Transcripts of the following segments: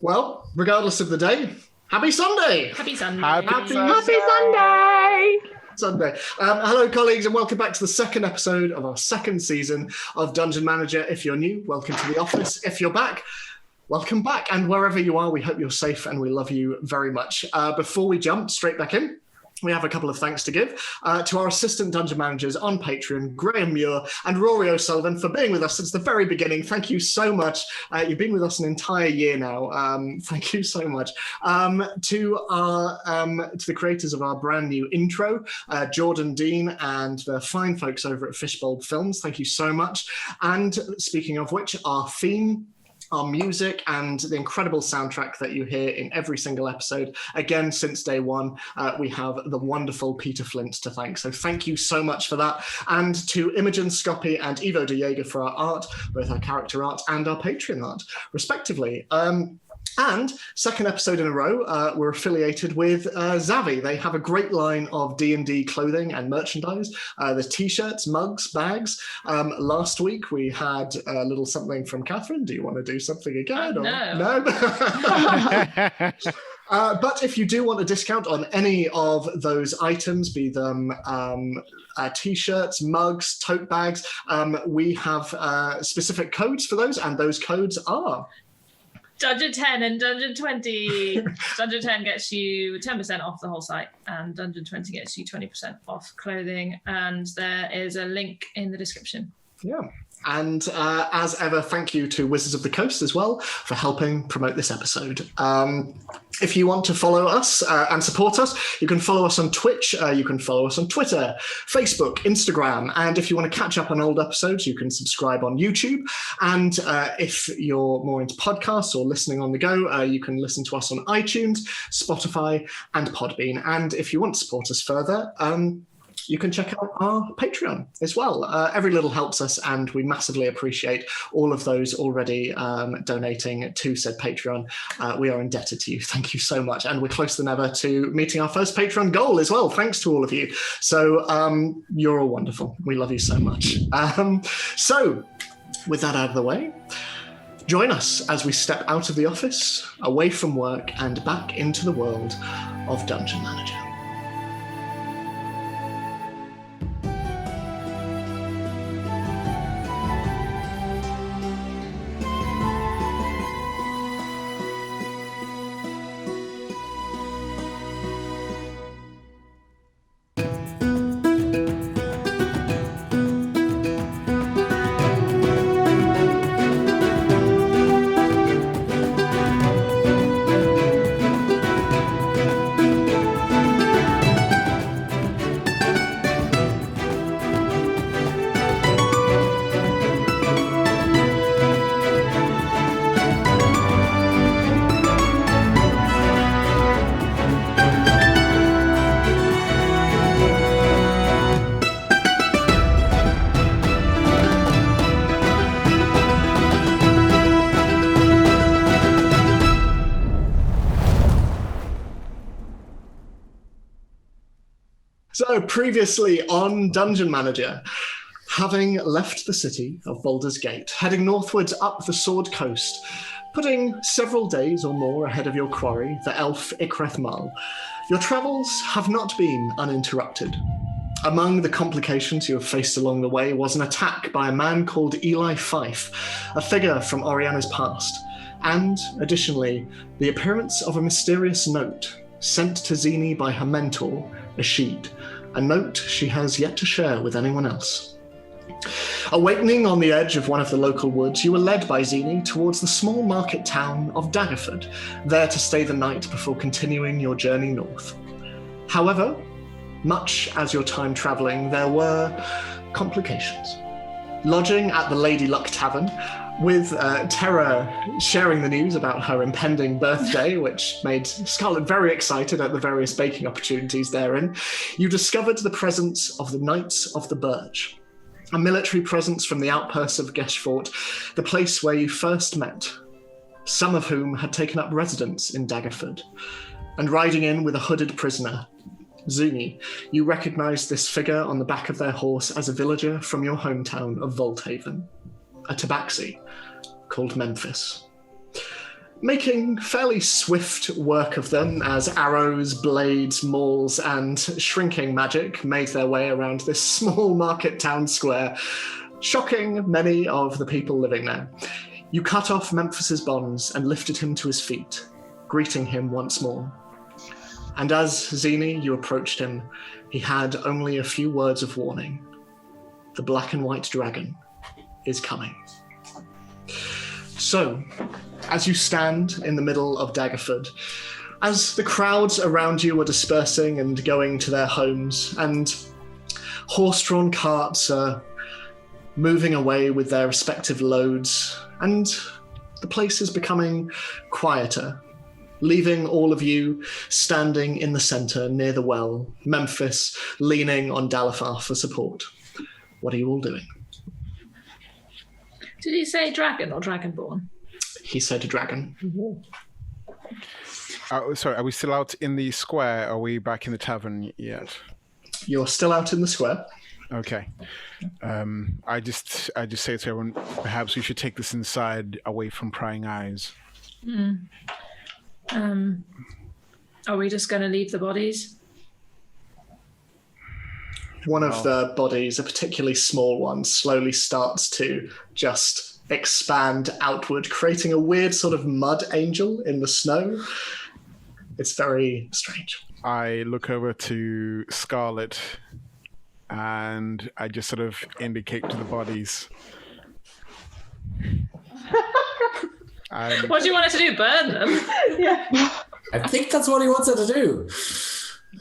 Well, regardless of the day, happy Sunday! Happy Sunday. Happy Sunday! Sunday. Hello, colleagues, and welcome back to the second episode of our second season of Dungeon Manager. If you're new, welcome to the office. If you're back, welcome back. And wherever you are, we hope you're safe and we love you very much. Before we jump straight back in, we have a couple of thanks to give to our assistant dungeon managers on Patreon, Graham Muir and Rory O'Sullivan, for being with us since the very beginning. Thank you so much. You've been with us an entire year now. Thank you so much. To the creators of our brand new intro, Jordan Dean and the fine folks over at Fishbowl Films. Thank you so much. And speaking of which, our theme, our music, and the incredible soundtrack that you hear in every single episode. Again, since day one, we have the wonderful Peter Flint to thank. So thank you so much for that. And to Imogen Scoppy and Ivo de Jager for our art, both our character art and our Patreon art, respectively. And second episode in a row, we're affiliated with Zavvi. They have a great line of D&D clothing and merchandise. There's t-shirts, mugs, bags. Last week we had a little something from Catherine. Do you want to do something again? No. But if you do want a discount on any of those items, be them t-shirts, mugs, tote bags, we have specific codes for those, and those codes are Dungeon 10 and Dungeon 20. Dungeon 10 gets you 10% off the whole site, and Dungeon 20 gets you 20% off clothing. And there is a link in the description. Yeah. And as ever, thank you to Wizards of the Coast as well for helping promote this episode. If you want to follow us and support us, you can follow us on Twitch, you can follow us on Twitter, Facebook, Instagram, and if you want to catch up on old episodes, you can subscribe on YouTube. And if you're more into podcasts or listening on the go, you can listen to us on iTunes, Spotify, and Podbean. And if you want to support us further, you can check out our Patreon as well. Every little helps us, and we massively appreciate all of those already donating to said Patreon. We are indebted to you. Thank you so much. And we're closer than ever to meeting our first Patreon goal as well. Thanks to all of you. So you're all wonderful. We love you so much. So with that out of the way, join us as we step out of the office, away from work, and back into the world of Dungeon Manager. So previously on Dungeon Manager, having left the city of Baldur's Gate, heading northwards up the Sword Coast, putting several days or more ahead of your quarry, the elf Ikreth Mull, your travels have not been uninterrupted. Among the complications you have faced along the way was an attack by a man called Eli Fife, a figure from Oriana's past, and, additionally, the appearance of a mysterious note sent to Zini by her mentor, Ashid, a note she has yet to share with anyone else. Awakening on the edge of one of the local woods, you were led by Zini towards the small market town of Daggerford, there to stay the night before continuing your journey north. However, much as your time travelling, there were complications. Lodging at the Lady Luck Tavern, with Terra sharing the news about her impending birthday, which made Scarlett very excited at the various baking opportunities therein, you discovered the presence of the Knights of the Birch, a military presence from the outposts of Geshfort, the place where you first met, some of whom had taken up residence in Daggerford. And riding in with a hooded prisoner, Zuni, you recognized this figure on the back of their horse as a villager from your hometown of Volthaven, a tabaxi called Memphis. making fairly swift work of them as arrows, blades, mauls, and shrinking magic made their way around this small market town square, shocking many of the people living there. You cut off Memphis's bonds and lifted him to his feet, greeting him once more. And as Zini, you approached him, he had only a few words of warning. The black and white dragon is coming. So, as you stand in the middle of Daggerford, as the crowds around you are dispersing and going to their homes, and horse-drawn carts are moving away with their respective loads, and the place is becoming quieter, leaving all of you standing in the centre near the well, Memphis leaning on Dalifar for support. What are you all doing? Did he say dragon or dragonborn? He said dragon. Sorry, are we still out in the square? Are we back in the tavern yet? You're still out in the square. Okay. I just say to everyone, perhaps we should take this inside, away from prying eyes. Are we just going to leave the bodies? One of the bodies, a particularly small one, slowly starts to just expand outward, creating a weird sort of mud angel in the snow. It's very strange. I look over to Scarlet and I just sort of indicate to the bodies. What do you want us to do? Burn them? Yeah. I think that's what he wants her to do.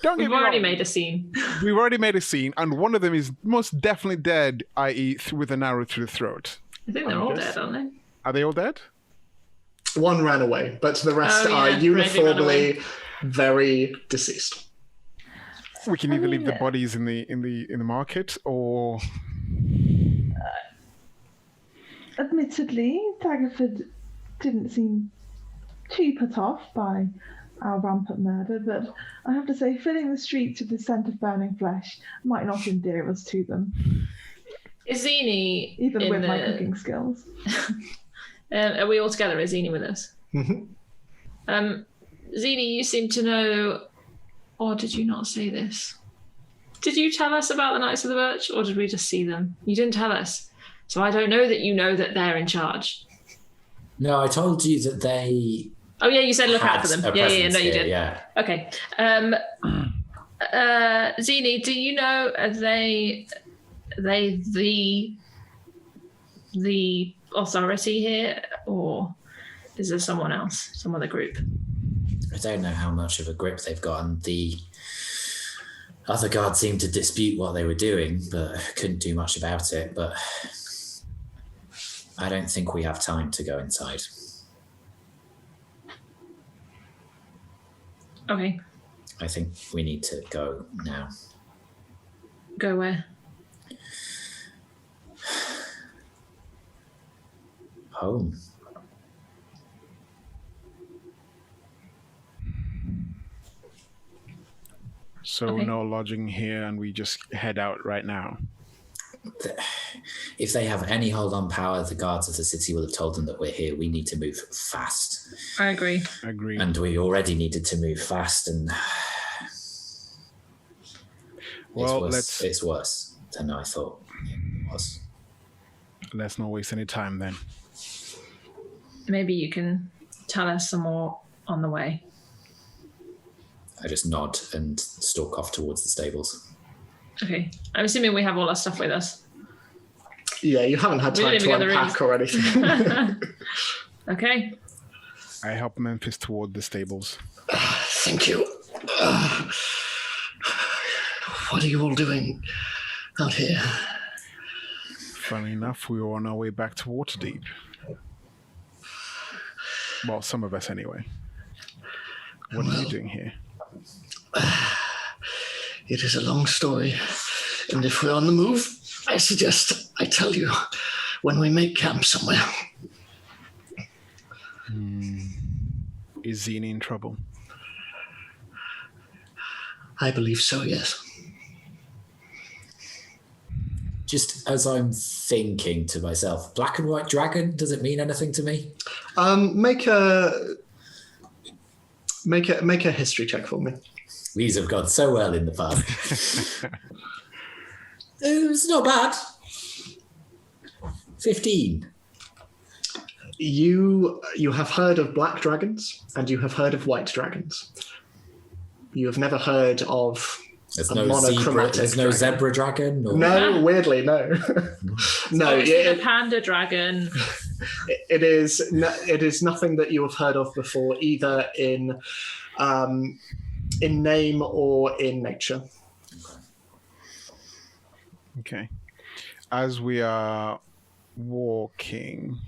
Don't get We've me already wrong. made a scene. We've already made a scene, and one of them is most definitely dead, i.e. with an arrow through the throat. I think they're all dead, aren't they? Are they all dead? One ran away, but the rest Oh, are yeah. uniformly very deceased. We can either leave the bodies in the market, or Admittedly, Daggerford didn't seem too put off by our rampant murder, but I have to say, filling the streets with the scent of burning flesh might not endear us to them, Is Zini even with my cooking skills. Are we all together? Is Zini with us? Mm-hmm. Zini, you seem to know, or did you not say this? Did you tell us about the Knights of the Birch, or did we just see them? You didn't tell us. So I don't know that you know that they're in charge. No, I told you that they Oh, yeah, you said look out had for them. a Yeah, presence no, you here, did. yeah. Okay. Zini, do you know, are they the authority here, or is there someone else, some other group? I don't know how much of a grip they've got, and the other guards seemed to dispute what they were doing, but couldn't do much about it. But I don't think we have time to go inside. Okay. I think we need to go now. Go where? Home. so Okay. no lodging here, and we just head out right now. If they have any hold on power, the guards of the city will have told them that we're here. We need to move fast. I agree. Agree. And we already needed to move fast, and Well, it's worse than I thought it was. let's not waste any time then. Maybe you can tell us some more on the way. I just nod and stalk off towards the stables. Okay. I'm assuming we have all our stuff with us. Yeah, you haven't had We time didn't to even get the unpack or anything. Okay. I help Memphis toward the stables. Thank you. What are you all doing out here? Funny enough, we were on our way back to Waterdeep. Well, some of us anyway. What are you doing here? It is a long story, and if we're on the move, I suggest I tell you when we make camp somewhere. Is Zini in trouble? I believe so, yes. Just as I'm thinking to myself, black and white dragon, does it mean anything to me? Make a history check for me. These have gone so well in the past. It's not bad. 15. You have heard of black dragons and you have heard of white dragons. You have never heard of There's a no monochromatic There's no dragon. zebra dragon? Or... No, weirdly, no. No, Obviously the panda dragon. it is nothing that you have heard of before, either in name or in nature. Okay. As we are walking,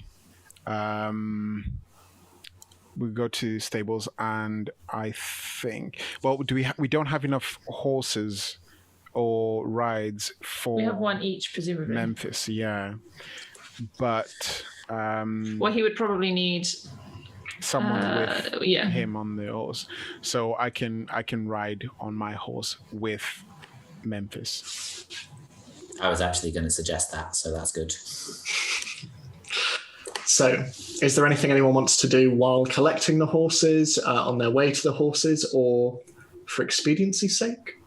we go to stables, and I think, well, we don't have enough horses or rides for We have one each, presumably. Memphis, yeah. But Well, he would probably need someone with yeah. him on the horse, so I can ride on my horse with Memphis. I was actually going to suggest that, so that's good. So, is there anything anyone wants to do while collecting the horses, on their way to the horses, or for expediency's sake?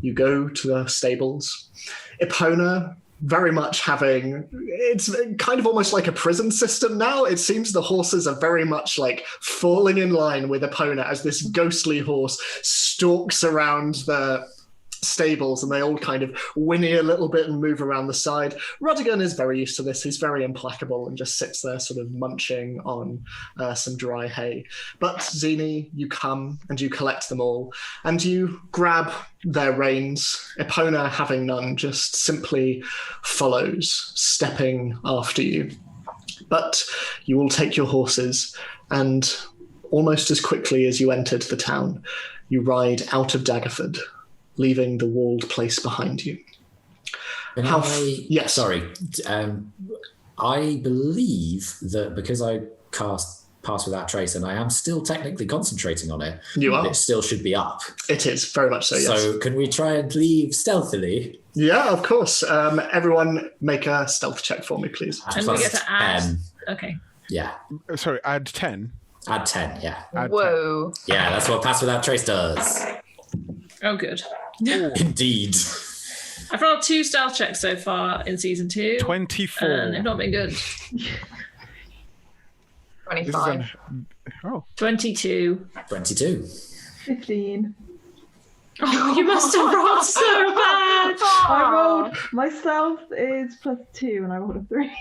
You go to the stables. Epona, very much it's kind of almost like a prison system now. It seems the horses are very much like falling in line with Epona as this ghostly horse stalks around the stables, and they all kind of whinny a little bit and move around the side. Rodigan is very used to this. He's very implacable and just sits there sort of munching on some dry hay. But Zini, you come and you collect them all and you grab their reins. Epona, having none, just simply follows, stepping after you. But you all take your horses, and almost as quickly as you entered the town, you ride out of Daggerford, leaving the walled place behind you. Yes. Sorry. I believe that because I cast Pass Without Trace, and I am still technically concentrating on it, You are. it still should be up. It is, very much so, yes. So can we try and leave stealthily? Yeah, of course. Everyone make a stealth check for me, please. And we get to add. 10. Okay. Yeah. Sorry, add 10. Add 10, yeah. Add Whoa. Yeah, that's what Pass Without Trace does. Oh, good. Indeed. I've rolled 2 stealth checks so far in season 2. 24. And they've not been good. 25. Oh, 22. 22. 15. Oh, you must have rolled so bad. I rolled, my stealth is +2 and I rolled a 3.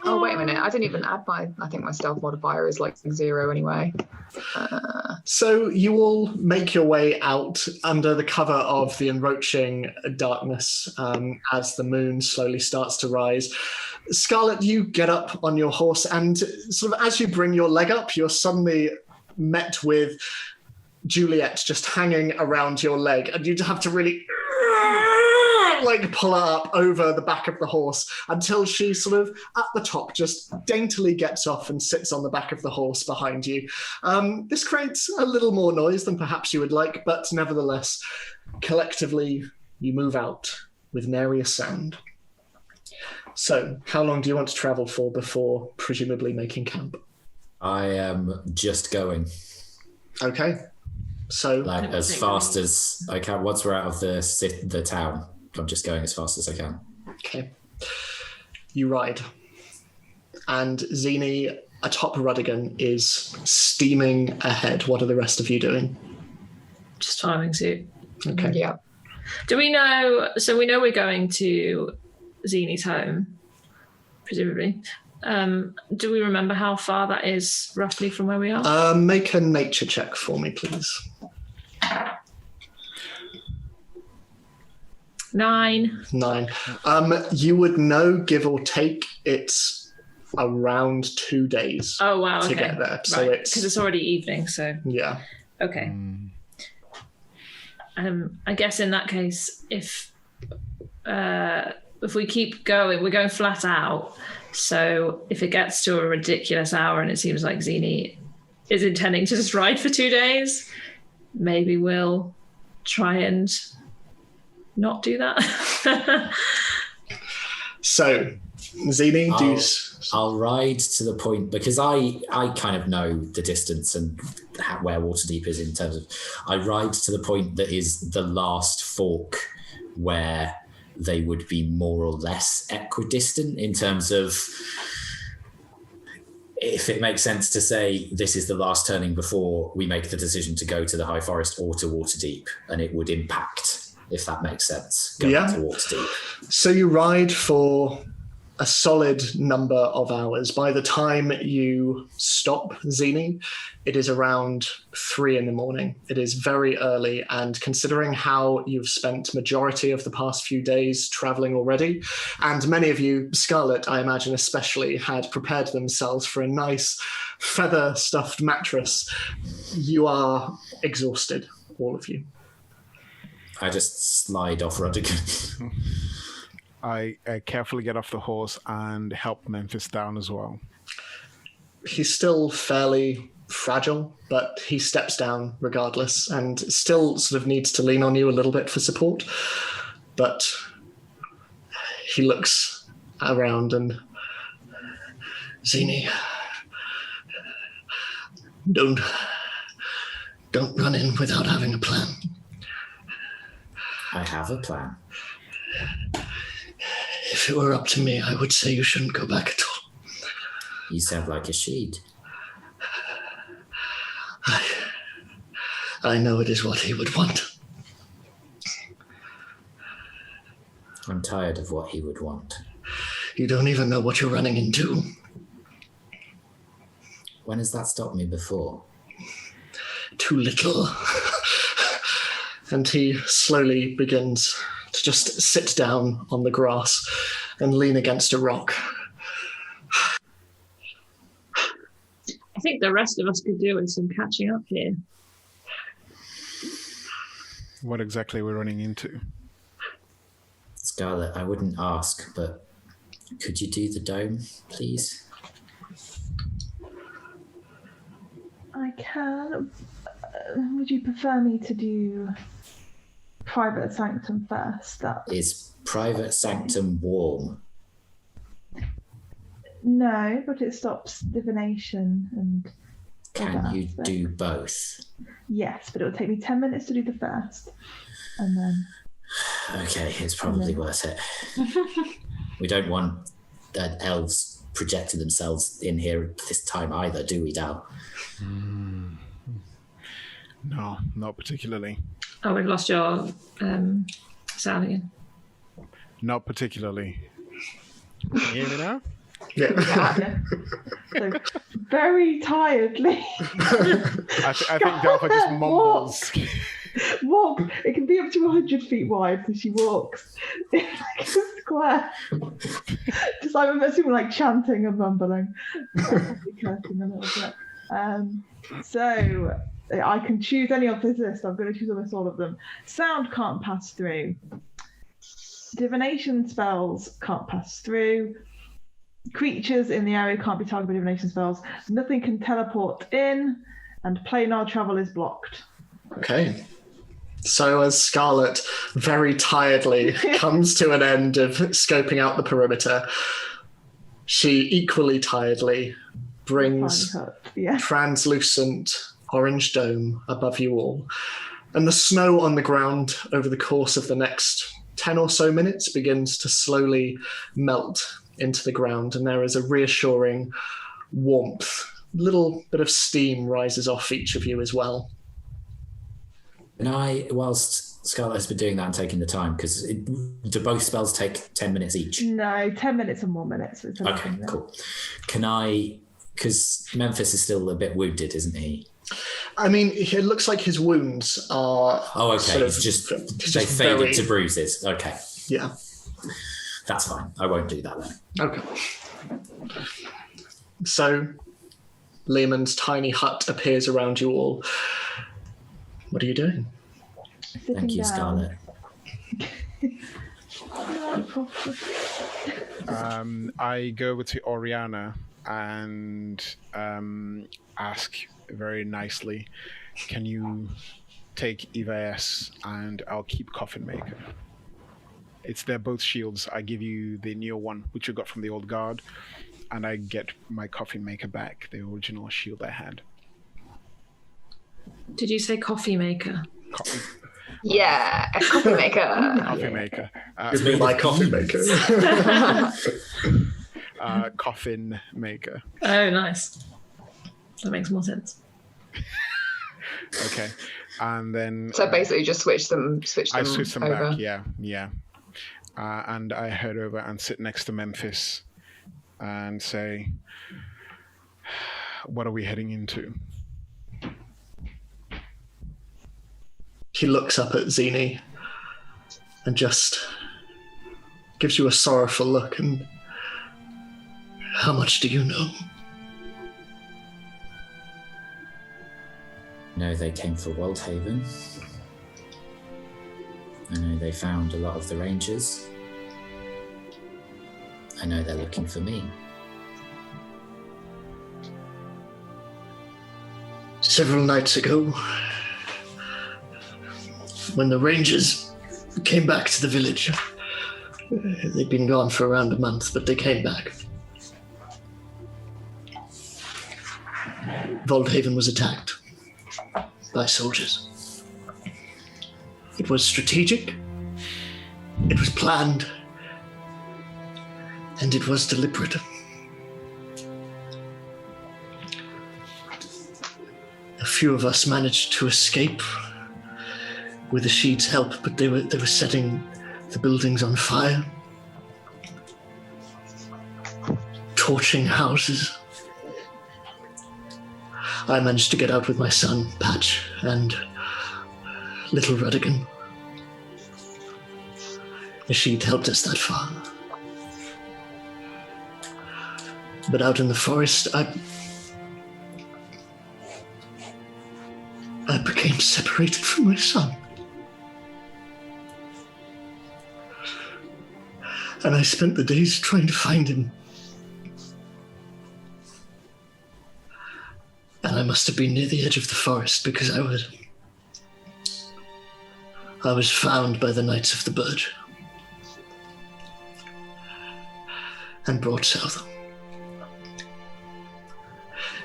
Oh, wait a minute. I didn't even add I think my stealth modifier is like 0 anyway. So you all make your way out under the cover of the enroaching darkness as the moon slowly starts to rise. Scarlet, you get up on your horse, and sort of as you bring your leg up, you're suddenly met with Juliet just hanging around your leg, and you have to really like pull her up over the back of the horse until she sort of at the top just daintily gets off and sits on the back of the horse behind you. This creates a little more noise than perhaps you would like, but nevertheless, collectively you move out with nary a sound. So how long do you want to travel for before presumably making camp? I am just going. Okay. So Like as fast as I can. Once we're out of the town, I'm just going as fast as I can. okay. You ride. And Zini, atop Rudigan, is steaming ahead. What are the rest of you doing? Just following suit. Okay. Yeah. Do we know? So we know we're going to Zini's home, presumably. Do we remember how far that is roughly from where we are? Make a nature check for me, please. 9. 9. You would know, give or take, it's around 2 days Oh wow! to Okay. get there. So Right, it's because it's already evening. So yeah. okay. I guess in that case, if we keep going, we're going flat out. So if it gets to a ridiculous hour and it seems like Zini is intending to just ride for 2 days, maybe we'll try and not do that. So Zini, do I'll- I'll ride to the point, because I kind of know the distance and where Waterdeep is in terms of, I ride to the point that is the last fork where they would be more or less equidistant in terms of, if it makes sense to say this is the last turning before we make the decision to go to the High Forest or to Waterdeep, and it would impact, if that makes sense, going to Waterdeep. So you ride for a solid number of hours. By the time you stop Zini, it is around 3 a.m. It is very early, and considering how you've spent majority of the past few days traveling already, and many of you, Scarlet, I imagine especially, had prepared themselves for a nice feather-stuffed mattress, you are exhausted, all of you. I just slide off Rudigan. I carefully get off the horse and help Memphis down as well. He's still fairly fragile, but he steps down regardless and still sort of needs to lean on you a little bit for support. But he looks around and... Zini, don't run in without having a plan. I have a plan. If it were up to me, I would say you shouldn't go back at all. You sound like a sheed. I know it is what he would want. I'm tired of what he would want. You don't even know what you're running into. When has that stopped me before? Too little. And he slowly begins to just sit down on the grass and lean against a rock. I think the rest of us could do with some catching up here. What exactly are we running into? Scarlet, I wouldn't ask, but could you do the dome, please? I can. Would you prefer me to do Private Sanctum first? Is Private Sanctum warm? No, but it stops divination and... Can you do both? Yes, but it will take me 10 minutes to do the first. And then... Okay, it's probably worth it. We don't want elves projecting themselves in here at this time either, do we, Dal? No, not particularly. Oh, we've lost your sound again. Not particularly. Can you hear me now? Yeah. So, very tiredly. I think Delphi just mumbles. Walk. It can be up to 100 feet wide, so she walks in like a square. Just I'm assuming like chanting and mumbling. Probably cursing a little bit. So I can choose any of this list. I'm going to choose almost all of them. Sound can't pass through. Divination spells can't pass through. Creatures in the area can't be targeted by divination spells. Nothing can teleport in, and planar travel is blocked. Okay. So as Scarlet very tiredly comes to an end of scoping out the perimeter, she equally tiredly brings translucent orange dome above you all. And the snow on the ground over the course of the next 10 or so minutes begins to slowly melt into the ground, and there is a reassuring warmth. A little bit of steam rises off each of you as well. And whilst Scarlet has been doing that and taking the time, because do both spells take 10 minutes each? No, 10 minutes and 1 minute. So okay, cool. Can I, because Memphis is still a bit wounded, isn't he? I mean, it looks like his wounds are... Oh, okay. It's just they faded to bruises. Okay. Yeah. That's fine. I won't do that then. Okay. So, Lehman's tiny hut appears around you all. What are you doing? Thank you, Scarlet. I go over to Oriana and ask very nicely, can you take Eva S and I'll keep Coffin Maker? They're both shields. I give you the newer one, which you got from the old guard, and I get my coffee maker back, the original shield I had. Did you say coffee maker? Yeah, a coffee maker. Coffee maker. It's made My of coffee beans. maker. Coffin maker. Oh, nice. That makes more sense. Okay, and then So basically, just switch them I switch them over. back. Yeah. And I head over and sit next to Memphis and say, "What are we heading into?" He looks up at Zini and just gives you a sorrowful look. And how much do you know? I know they came for Waldhaven. I know they found a lot of the Rangers. I know they're looking for me. Several nights ago, when the Rangers came back to the village, they'd been gone for around a month, but they came back. Waldhaven was attacked by soldiers. It was strategic, it was planned, and it was deliberate. A few of us managed to escape with the Sheets' help, but they were setting the buildings on fire, torching houses. I managed to get out with my son, Patch, and little Rudigan. The Sheet helped us that far. But out in the forest, I became separated from my son. And I spent the days trying to find him. And I must have been near the edge of the forest because I was found by the Knights of the Birch and brought south.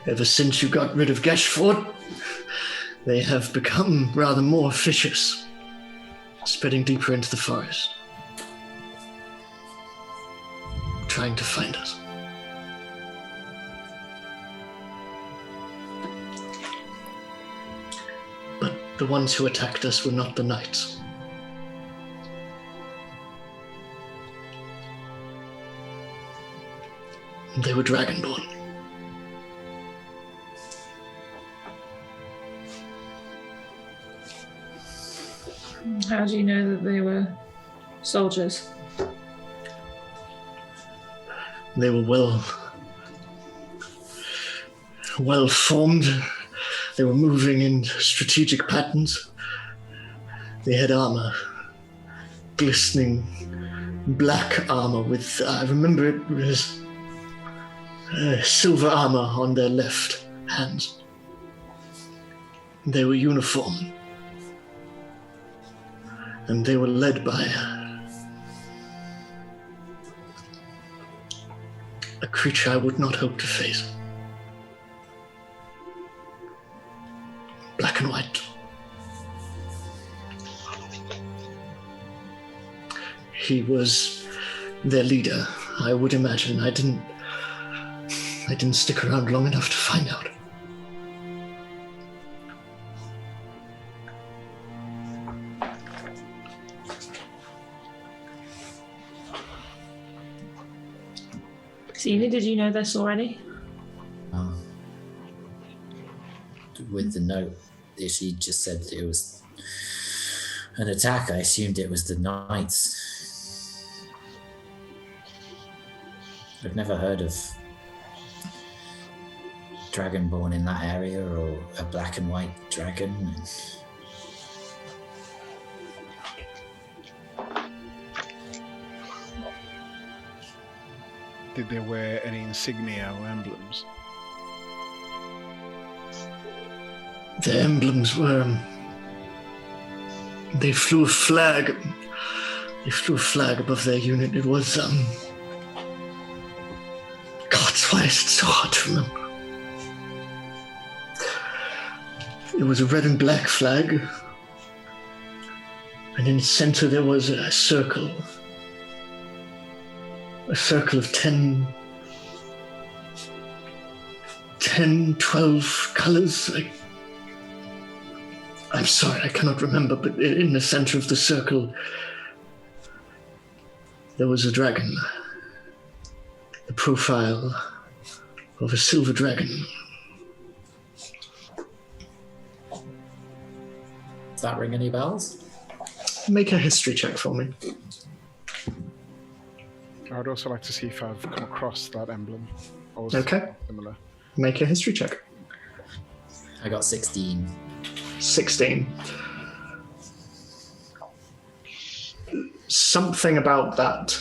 Ever since you got rid of Geshford, they have become rather more vicious, spreading deeper into the forest, trying to find us. But the ones who attacked us were not the knights. They were dragonborn. How do you know that they were soldiers? They were well formed. They were moving in strategic patterns. They had armor, glistening black armor with, I remember it was silver armor on their left hands. They were uniform. And they were led by a creature I would not hope to face. Black and white. He was their leader, I would imagine. I didn't stick around long enough to find out. Celia, did you know this already? With the note, she just said it was an attack. I assumed it was the Knights. I've never heard of Dragonborn in that area or a black and white dragon. Did they wear any insignia or emblems? The emblems were... They flew a flag. They flew a flag above their unit. It was, God, Why is it so hard to remember? It was a red and black flag. And in its center there was a circle. A circle of 10, 12 colors. I'm sorry, I cannot remember, but in the center of the circle, there was a dragon. The profile of a silver dragon. Does that ring any bells? Make a history check for me. I would also like to see if I've come across that emblem. Or Okay. similar. Make a history check. I got 16. 16. Something about that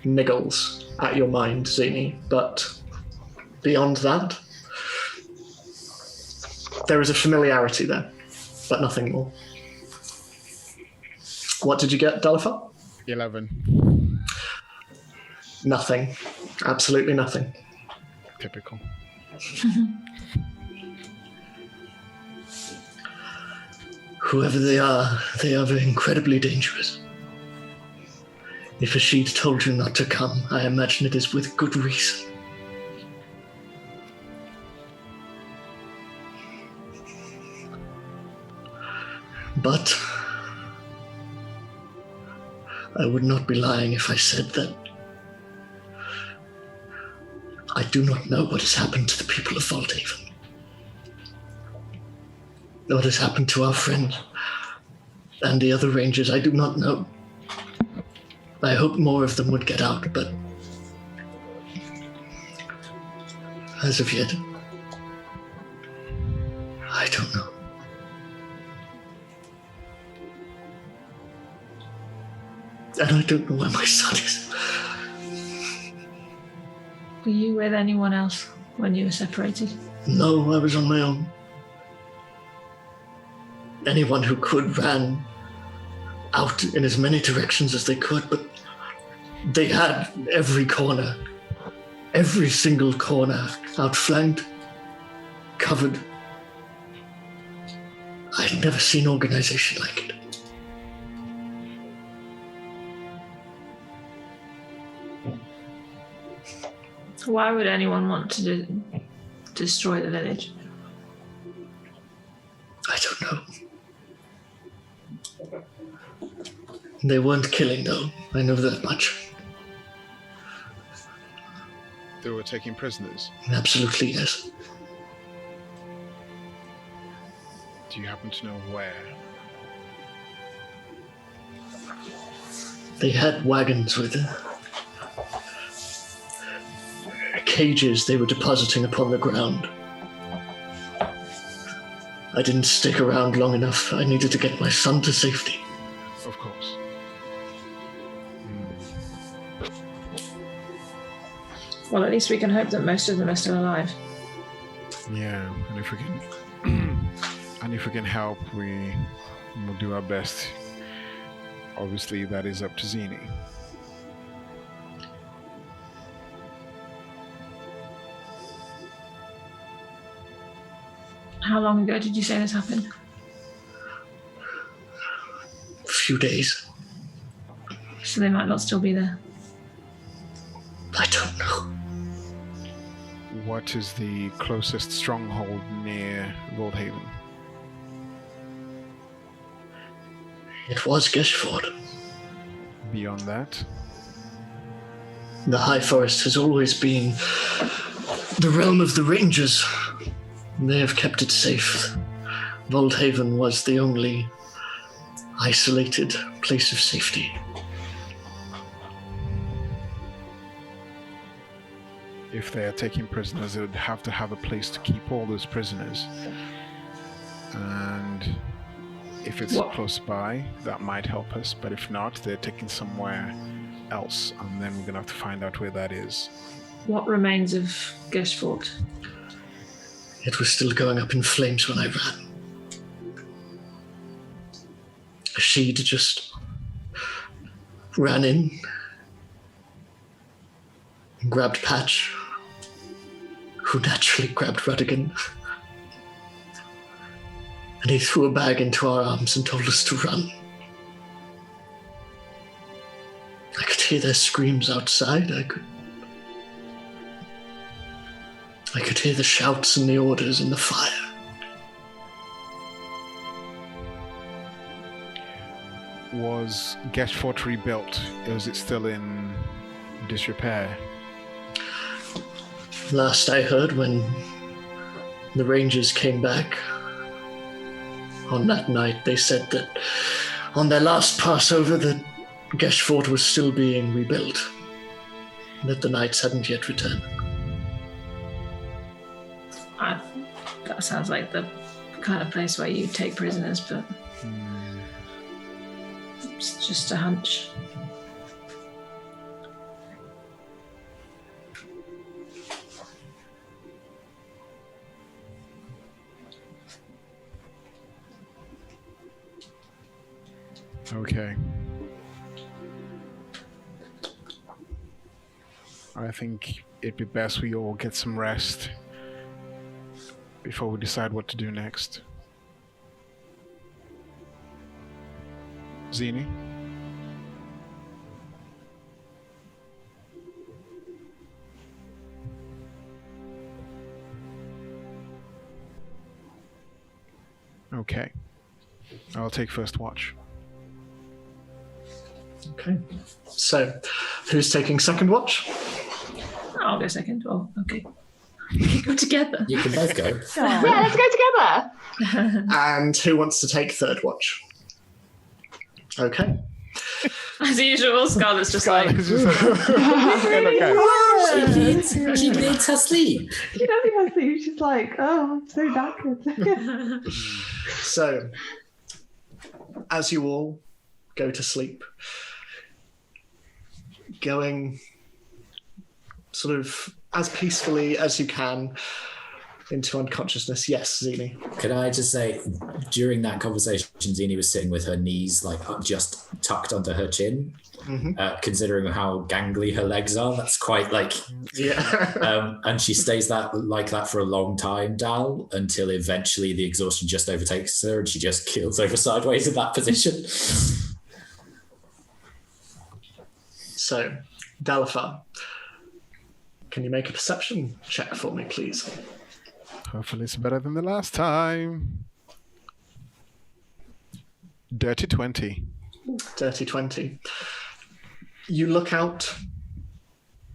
niggles at your mind, Zini, but beyond that, there is a familiarity there, but nothing more. What did you get, Dalifar? 11. Nothing. Absolutely nothing. Typical. Whoever they are very incredibly dangerous. If Ashid told you not to come, I imagine it is with good reason. But I would not be lying if I said that I do not know what has happened to the people of Volthaven. What has happened to our friends and the other rangers, I do not know. I hope more of them would get out, but as of yet, I don't know. And I don't know where my son is. Were you with anyone else when you were separated? No, I was on my own. Anyone who could ran out in as many directions as they could, but they had every corner, every single corner outflanked, covered. I'd never seen organization like it. Why would anyone want to destroy the village? I don't know. They weren't killing, though. I know that much. They were taking prisoners. Absolutely, yes. Do you happen to know where? They had wagons with cages they were depositing upon the ground. I didn't stick around long enough. I needed to get my son to safety. Of course. Well, at least we can hope that most of them are still alive. Yeah, and if we can, and if we can help, we will do our best. Obviously, that is up to Zini. How long ago did you say this happened? A few days. So they might not still be there. I don't know. What is the closest stronghold near Volthaven? It was Geshford. Beyond that? The High Forest has always been the realm of the Rangers. They have kept it safe. Volthaven was the only isolated place of safety. If they are taking prisoners, they would have to have a place to keep all those prisoners. And if it's close by, that might help us. But if not, they're taken somewhere else. And then we're going to have to find out where that is. What remains of Gershfort? It was still going up in flames when I ran. She'd just ran in, grabbed Patch, who naturally grabbed Ruddigan. And he threw a bag into our arms and told us to run. I could hear their screams outside. I could hear the shouts and the orders and the fire. Was Geshfort rebuilt? Or is it still in disrepair? Last I heard, when the Rangers came back on that night, they said that on their last Passover that Geshfort was still being rebuilt, that the knights hadn't yet returned. That sounds like the kind of place where you take prisoners, but it's just a hunch. Okay. I think it'd be best we all get some rest before we decide what to do next. Zini? Okay. I'll take first watch. Okay. So, who's taking second watch? I'll go second. Oh, okay. We go together. You can both go. Yeah, let's go together. And who wants to take third watch? Okay. As usual, Scarlett's just like, It's just okay. She needs her sleep. She doesn't even sleep. She's like, oh, I'm so knackered. So, as you all go to sleep, going sort of as peacefully as you can into unconsciousness. Yes, Zini. Can I just say, during that conversation, Zini was sitting with her knees like just tucked under her chin. Mm-hmm. Considering how gangly her legs are, that's quite like... Yeah. and she stays like that for a long time, Dal, until eventually the exhaustion just overtakes her and she just keels over sideways in that position. So, Dalifar, can you make a perception check for me, please? Hopefully it's better than the last time. Dirty 20. Dirty 20. You look out,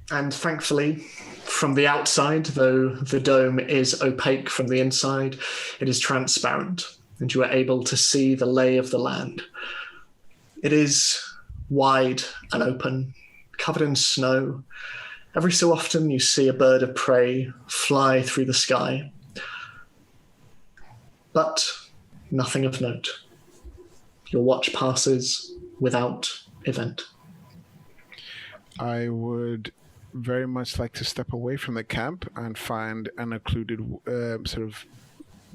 and thankfully, from the outside, though the dome is opaque from the inside, it is transparent, and you are able to see the lay of the land. It is wide and open, covered in snow. Every so often you see a bird of prey fly through the sky, but nothing of note. Your watch passes without event. I would very much like to step away from the camp and find an occluded sort of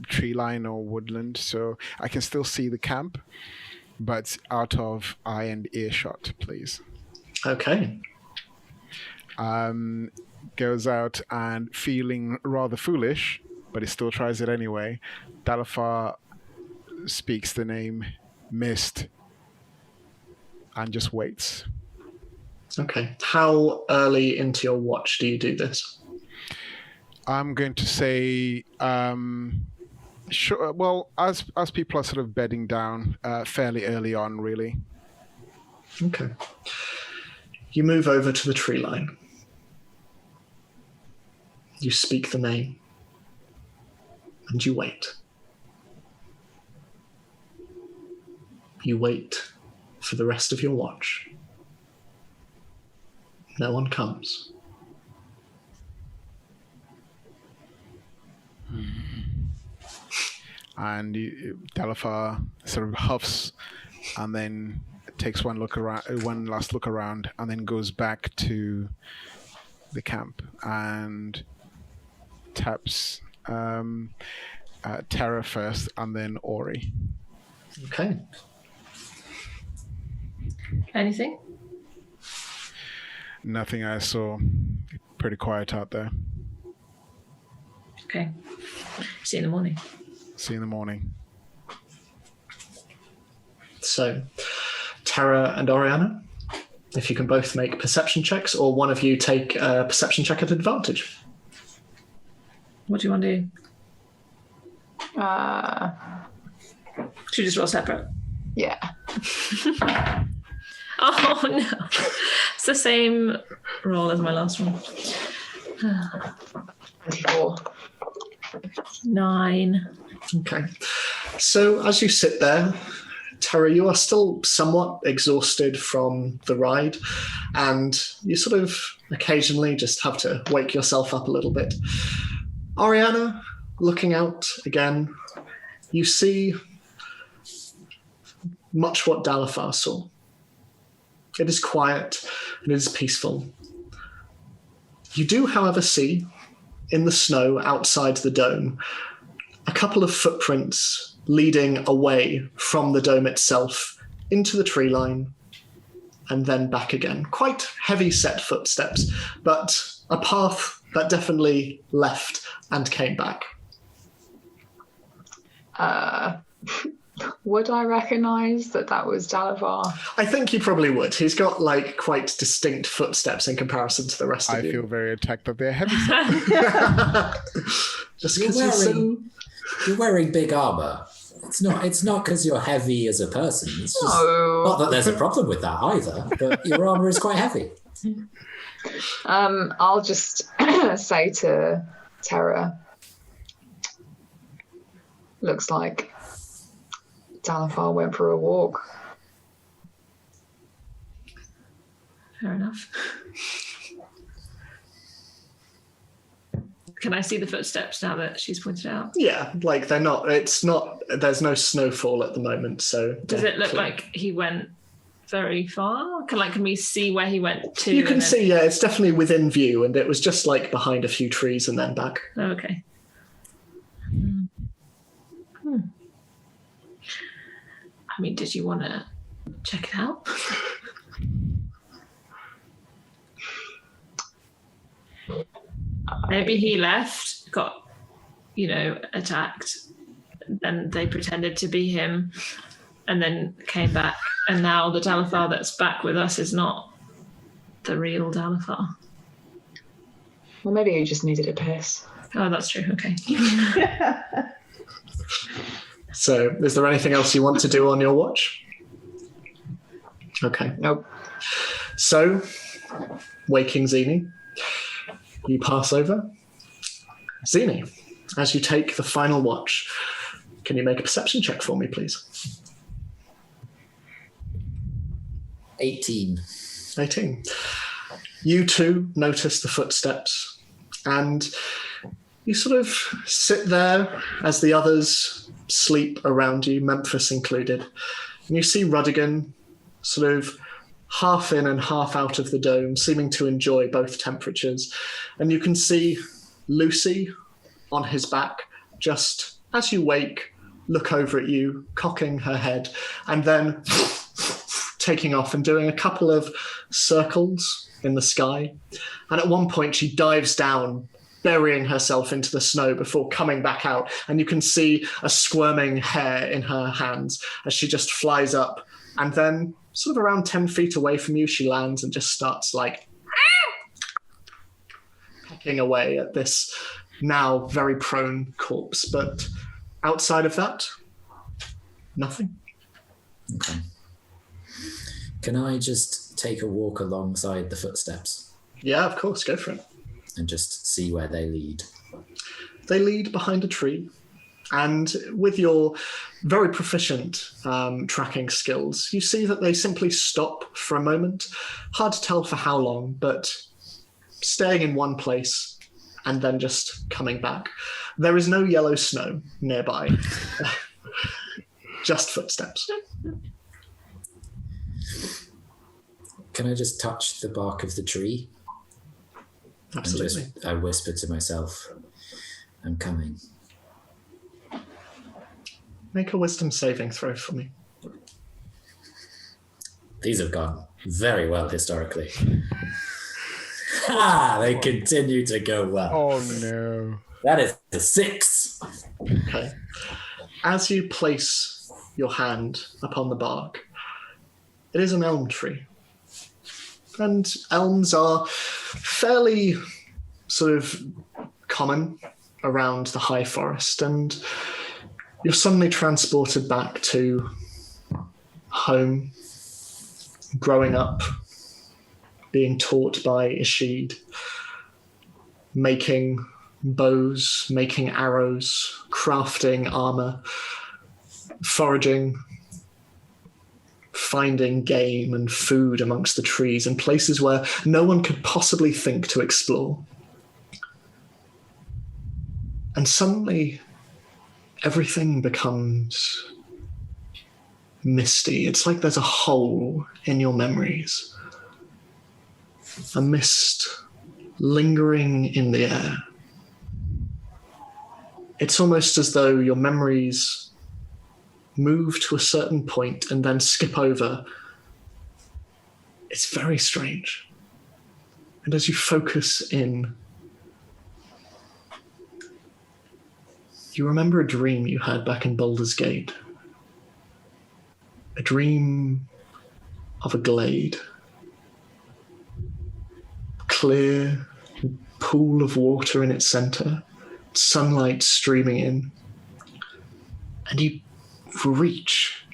tree line or woodland, so I can still see the camp, but out of eye and earshot, please. Okay. Goes out and feeling rather foolish, but he still tries it anyway. Dalifar speaks the name Mist and just waits. Okay. How early into your watch do you do this? I'm going to say, sure. Well, as people are sort of bedding down, fairly early on, really. Okay. You move over to the tree line. You speak the name. And you wait. You wait for the rest of your watch. No one comes. And Dalifar sort of huffs and then takes one last look around, and then goes back to the camp and taps Tara first and then Ori. Okay. anything? Nothing I saw. Pretty quiet out there. Okay. See you in the morning. See you in the morning. So, Tara and Oriana, if you can both make perception checks, or one of you take a perception check at advantage. What do you want to do? Should we just roll separate? Yeah. Oh no. It's the same roll as my last one. 24. 9. Okay. So as you sit there, Tara, you are still somewhat exhausted from the ride, and you sort of occasionally just have to wake yourself up a little bit. Oriana, looking out again, you see much what Dalifar saw. It is quiet and it is peaceful. You do, however, see in the snow outside the dome a couple of footprints leading away from the dome itself into the tree line and then back again. Quite heavy set footsteps, but a path that definitely left and came back. Would I recognise that was Dalavar? I think you probably would. He's got like quite distinct footsteps in comparison to the rest of I you. feel very attacked that they're heavy. Just because you're so... You're wearing big armor. It's not because you're heavy as a person. It's just not that there's a problem with that either. But your armor is quite heavy. I'll just say to Tara, looks like Dalifar went for a walk. Fair enough. Can I see the footsteps now that she's pointed out? Yeah, like they're not, it's not, there's no snowfall at the moment, so... Does it look like he went very far? Can we see where he went to? You can see, yeah, it's definitely within view, and it was just like behind a few trees and then back. Oh, okay. I mean, did you want to check it out? Maybe he left, got, attacked, and they pretended to be him, and then came back, and now the Dalifar that's back with us is not the real Dalifar. Well, maybe he just needed a piss. Oh, that's true. Okay. So, is there anything else you want to do on your watch? Okay. Nope. So, waking Zini, you pass over. Zini, as you take the final watch, can you make a perception check for me, please? 18. 18. You too notice the footsteps, and you sort of sit there as the others sleep around you, Memphis included, and you see Rudigan sort of half in and half out of the dome, seeming to enjoy both temperatures. And you can see Lucy on his back, just as you wake, look over at you, cocking her head, and then taking off and doing a couple of circles in the sky. And at one point she dives down, burying herself into the snow before coming back out. And you can see a squirming hair in her hands as she just flies up. And then sort of around 10 feet away from you, she lands and just starts like pecking away at this now very prone corpse. But outside of that, nothing. Okay. Can I just take a walk alongside the footsteps? Yeah, of course, go for it. And just see where they lead. They lead behind a tree. And with your very proficient tracking skills, you see that they simply stop for a moment. Hard to tell for how long, but staying in one place and then just coming back. There is no yellow snow nearby. Just footsteps. Can I just touch the bark of the tree? Absolutely. And I whisper to myself, I'm coming. Make a wisdom saving throw for me. These have gone very well historically. They continue to go well. Oh no. That is a 6. Okay. As you place your hand upon the bark, it is an elm tree. And elms are fairly sort of common around the high forest, and you're suddenly transported back to home, growing up, being taught by Ishid, making bows, making arrows, crafting armor, foraging, finding game and food amongst the trees in places where no one could possibly think to explore. And suddenly, everything becomes misty. It's like there's a hole in your memories. A mist lingering in the air. It's almost as though your memories move to a certain point and then skip over. It's very strange. And as you focus in, you remember a dream you had back in Baldur's Gate. A dream of a glade. Clear pool of water in its center, sunlight streaming in. And you reach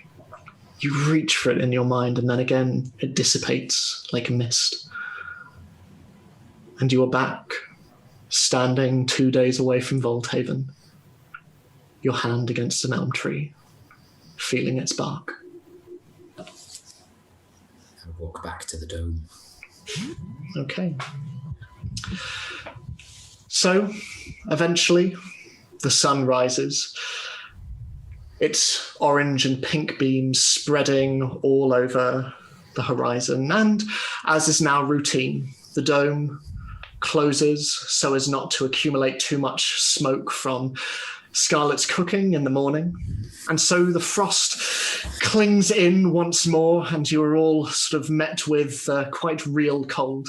for it in your mind, and then again it dissipates like a mist. And you are back, standing 2 days away from Volthaven, your hand against an elm tree, feeling its bark. I walk back to the dome. Okay. So, eventually, the sun rises. Its orange and pink beams spreading all over the horizon. And, as is now routine, the dome closes so as not to accumulate too much smoke from Scarlet's cooking in the morning. And so the frost clings in once more, and you are all sort of met with quite real cold.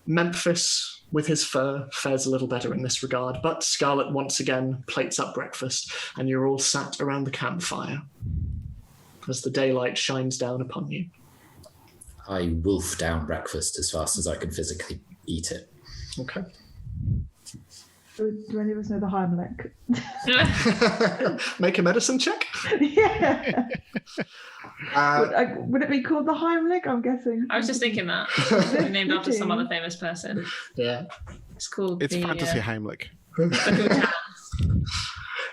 Memphis, with his fur, fares a little better in this regard, but Scarlet once again plates up breakfast, and you're all sat around the campfire as the daylight shines down upon you. I wolf down breakfast as fast as I can physically eat it. Okay. Do any of us know the Heimlich? Make a medicine check? Yeah. Would it be called the Heimlich? I'm guessing. I was just thinking that. It's named after some other famous person. Yeah. It's called It's the fantasy Heimlich. the Hutan.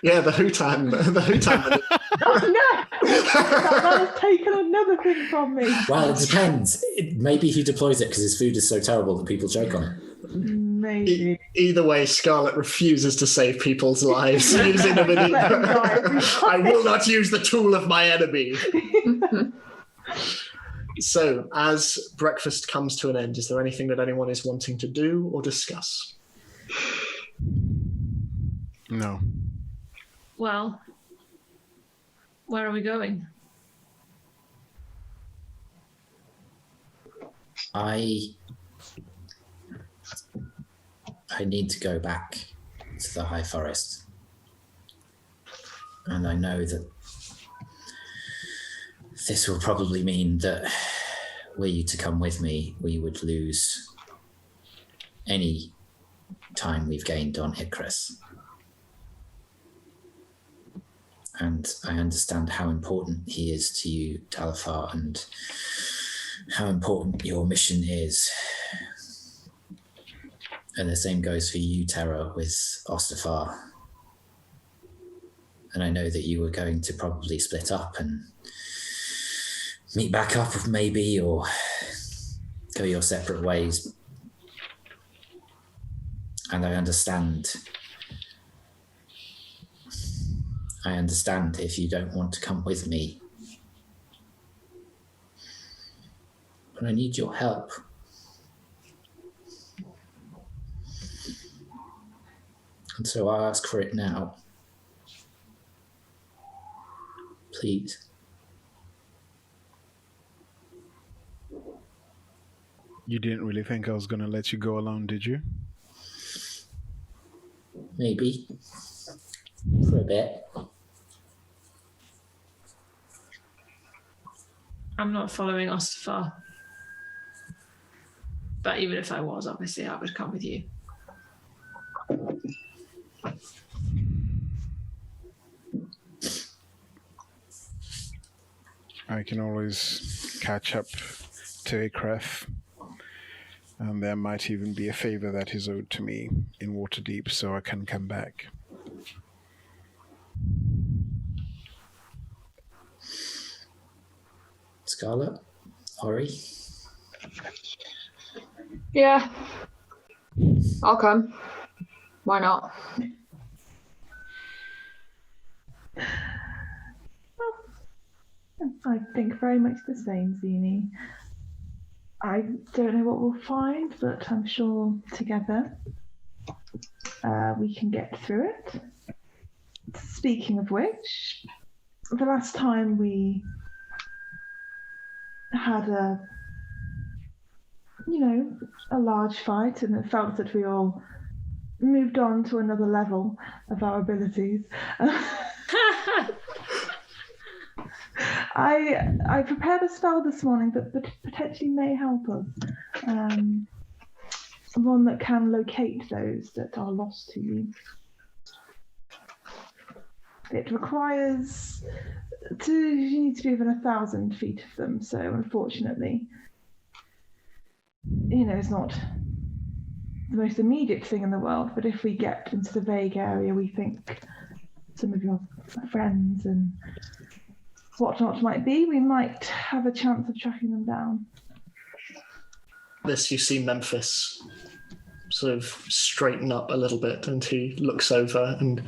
Yeah, the Hutan. The Hutan. Oh, no! That has taken another thing from me. Well, it depends. Maybe he deploys it because his food is so terrible that people joke on it. Maybe. Either way, Scarlet refuses to save people's lives using a mini. I will not use the tool of my enemy. So, as breakfast comes to an end, is there anything that anyone is wanting to do or discuss? No. Well, where are we going? I need to go back to the high forest. And I know that this will probably mean that were you to come with me, we would lose any time we've gained on Icarus. And I understand how important he is to you, Talafar, and how important your mission is. And the same goes for you, Terra, with Ostafar. And I know that you were going to probably split up and meet back up maybe, or go your separate ways. And I understand if you don't want to come with me. But I need your help. And so I ask for it now. Please. You didn't really think I was going to let you go alone, did you? maybe. For a bit. I'm not following Ostafar. But even if I was, obviously, I would come with you. I can always catch up to Akreth, and there might even be a favor that is owed to me in Waterdeep, so I can come back. Scarlet? Ori? Yeah. I'll come. Why not? I think very much the same, Zini. I don't know what we'll find, but I'm sure together we can get through it. Speaking of which, the last time we had a large fight, and it felt that we all moved on to another level of our abilities. I prepared a spell this morning that potentially may help us. One that can locate those that are lost to you. It requires you need to be within 1,000 feet of them, so unfortunately, it's not the most immediate thing in the world, but if we get into the vague area, we think some of your friends and whatnot might be, we might have a chance of tracking them down. This, you see Memphis sort of straighten up a little bit, and he looks over and,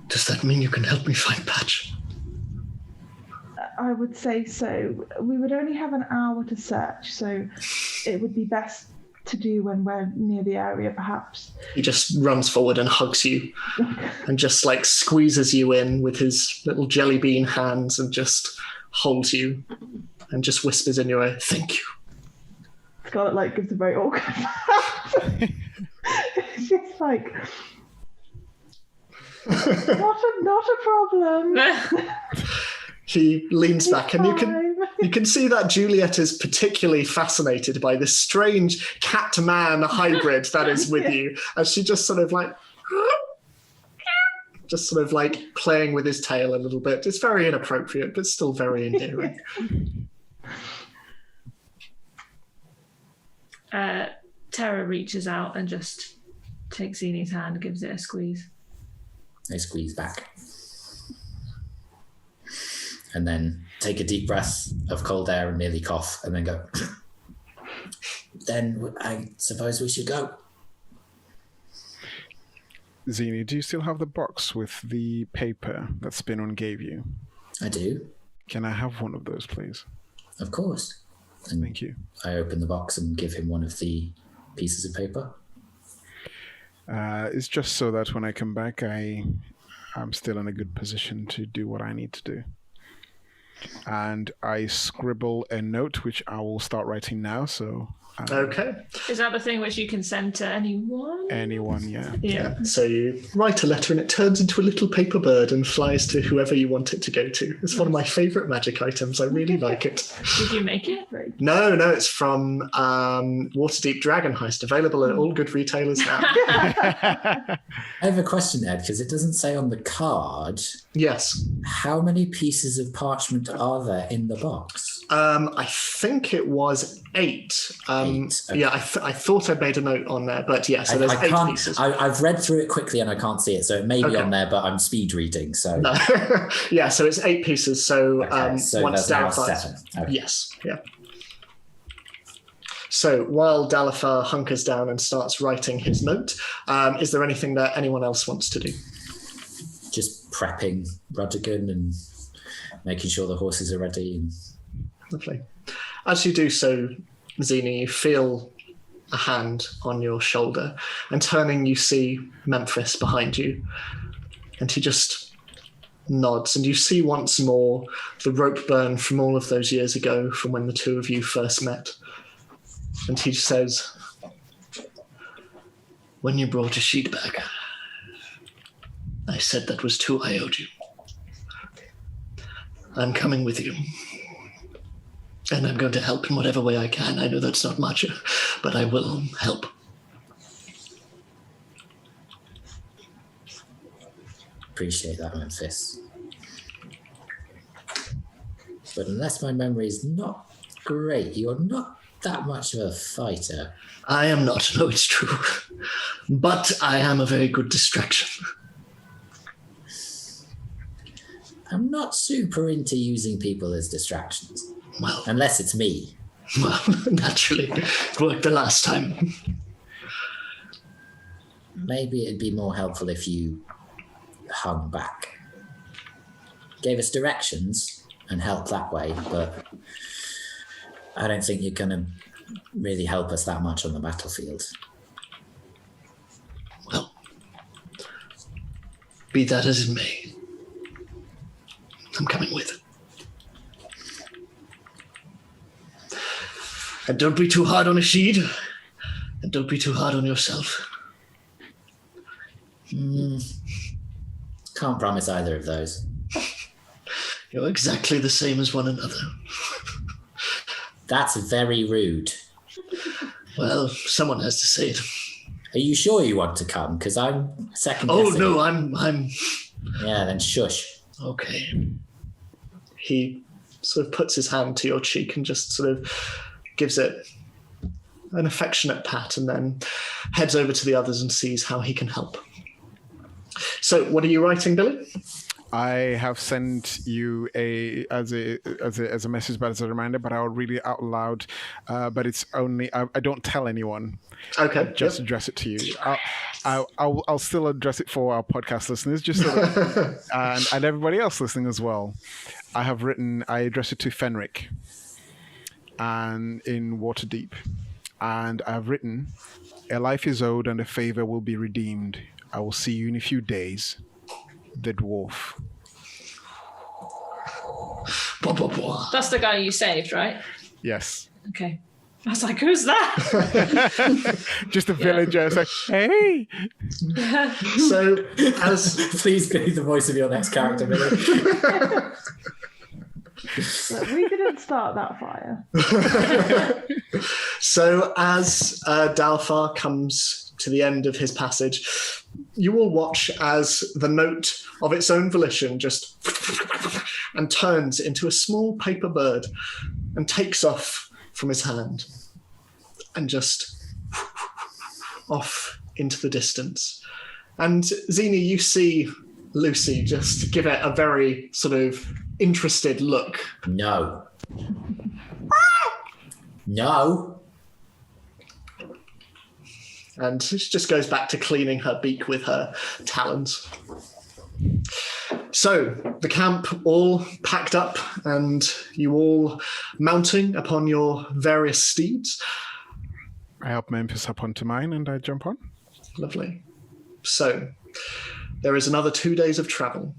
does that mean you can help me find Patch? I would say so. We would only have an hour to search, so it would be best to do when we're near the area, perhaps. He just runs forward and hugs you and just like squeezes you in with his little jelly bean hands and just holds you and just whispers in your ear, "Thank you." Scarlet gives a very awkward she's like, not a problem. He leans back, and you can see that Juliet is particularly fascinated by this strange cat-man hybrid that is with you, as she just sort of playing with his tail a little bit. It's very inappropriate, but still very endearing. Tara reaches out and just takes Zini's hand, gives it a squeeze. I squeeze back. And then take a deep breath of cold air and nearly cough, and then go, then I suppose we should go. Zini, do you still have the box with the paper that Spinon gave you? I do. Can I have one of those, please? Of course. And thank you. I open the box and give him one of the pieces of paper. It's just so that when I come back, I'm still in a good position to do what I need to do. And I scribble a note, which I will start writing now. So okay. Is that the thing which you can send to anyone? Anyone, yeah. Yeah. So you write a letter, and it turns into a little paper bird and flies to whoever you want it to go to. It's one of my favourite magic items. I really like it. Did you make it? No, it's from Waterdeep Dragon Heist, available at all good retailers now. I have a question, Ed, because it doesn't say on the card. Yes. How many pieces of parchment are there in the box? I think it was 8. 8. Okay. Yeah, I thought I'd made a note on there, but yeah, so there's 8 pieces. I've read through it quickly and I can't see it, so it may be on there, but I'm speed reading. So no. Yeah, so it's 8 pieces. So, so once Dalifar, 7. Okay. Yes, yeah. So while Dalifar hunkers down and starts writing his note, is there anything that anyone else wants to do? Just prepping Ruddigan and making sure the horses are ready. And... Lovely. As you do so, Zini, you feel a hand on your shoulder, and turning, you see Memphis behind you, and he just nods, and you see once more the rope burn from all of those years ago, from when the two of you first met. And he says, "When you brought a sheet back, I said that was 2 I owed you. I'm coming with you. And I'm going to help in whatever way I can. I know that's not much, but I will help. Appreciate that, Memphis. But unless my memory is not great, you're not that much of a fighter. I am not. No, it's true. But I am a very good distraction. I'm not super into using people as distractions. Well, unless it's me. Well, naturally. It worked the last time. Maybe it'd be more helpful if you hung back. Gave us directions and helped that way, but I don't think you're going to really help us that much on the battlefield. Well, be that as it may, I'm coming with. And don't be too hard on Ashid, and don't be too hard on yourself. Can't promise either of those. You're exactly the same as one another. That's very rude. Well, someone has to say it. Are you sure you want to come? Because I'm second guessing. Oh, no, I'm... Yeah, then shush. Okay. He sort of puts his hand to your cheek and just sort of gives it an affectionate pat and then heads over to the others and sees how he can help. So what are you writing, Billy? I have sent you as a message, but as a reminder. But I'll read it out loud. But it's only I don't tell anyone. Okay. Just address it to you. I'll still address it for our podcast listeners, just so that, and everybody else listening as well. I address it to Fenric, and in Waterdeep, and I've written, "A life is owed, and a favor will be redeemed. I will see you in a few days. The dwarf." That's the guy you saved, right? Yes. Okay. I was like, who's that? Just a villager. It's like, hey. So, as please be the voice of your next character, Billy. Look, we didn't start that fire. So, as Dalfar comes to the end of his passage, you will watch as the note of its own volition just and turns into a small paper bird and takes off from his hand and just off into the distance. And Zini, you see Lucy just give it a very sort of interested look. No. No. And she just goes back to cleaning her beak with her talons. So, the camp all packed up and you all mounting upon your various steeds. I help Memphis up onto mine and I jump on. Lovely. So, there is another 2 days of travel.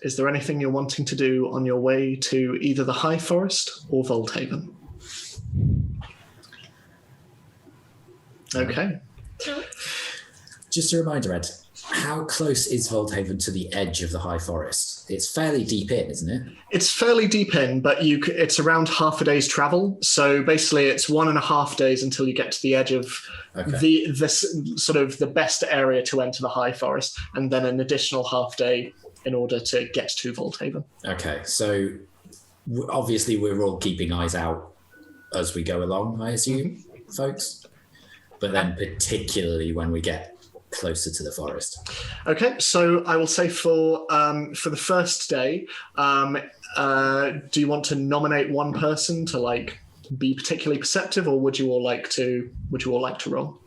Is there anything you're wanting to do on your way to either the High Forest or Volthaven? Okay. Just a reminder, Ed, how close is Volthaven to the edge of the High Forest? It's fairly deep in, isn't it? It's fairly deep in, but it's around half a day's travel. So basically it's 1.5 days until you get to the edge of this sort of the best area to enter the High Forest, and then an additional half day in order to get to Volthaven. Okay, so obviously we're all keeping eyes out as we go along, I assume, folks? But then particularly when we get closer to the forest. Okay, so I will say for the first day, do you want to nominate one person to like be particularly perceptive, or would you all like to roll?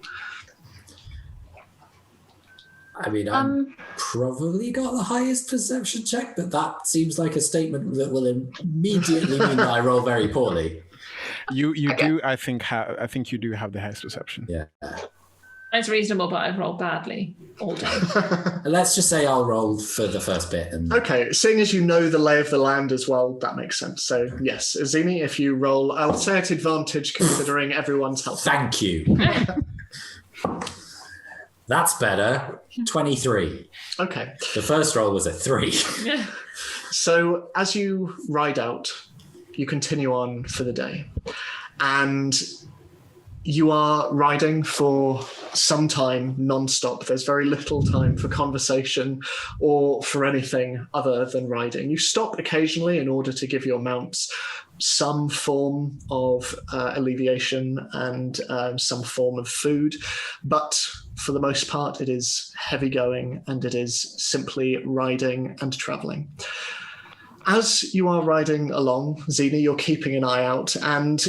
I mean, I'm probably got the highest perception check, but that seems like a statement that will immediately mean that I roll very poorly. You do, I think you do have the highest perception. Yeah. It's reasonable, but I've rolled badly all day. Let's just say I'll roll for the first bit. Okay, seeing as you know the lay of the land as well, that makes sense. So yes, Azini, if you roll, I'll say at advantage considering everyone's help. Thank you. That's better. 23. Okay. The first roll was a 3. So as you ride out, you continue on for the day. And you are riding for some time non-stop. There's very little time for conversation or for anything other than riding. You stop occasionally in order to give your mounts some form of alleviation and some form of food. But for the most part, it is heavy going and it is simply riding and traveling. As you are riding along, Zena, you're keeping an eye out, and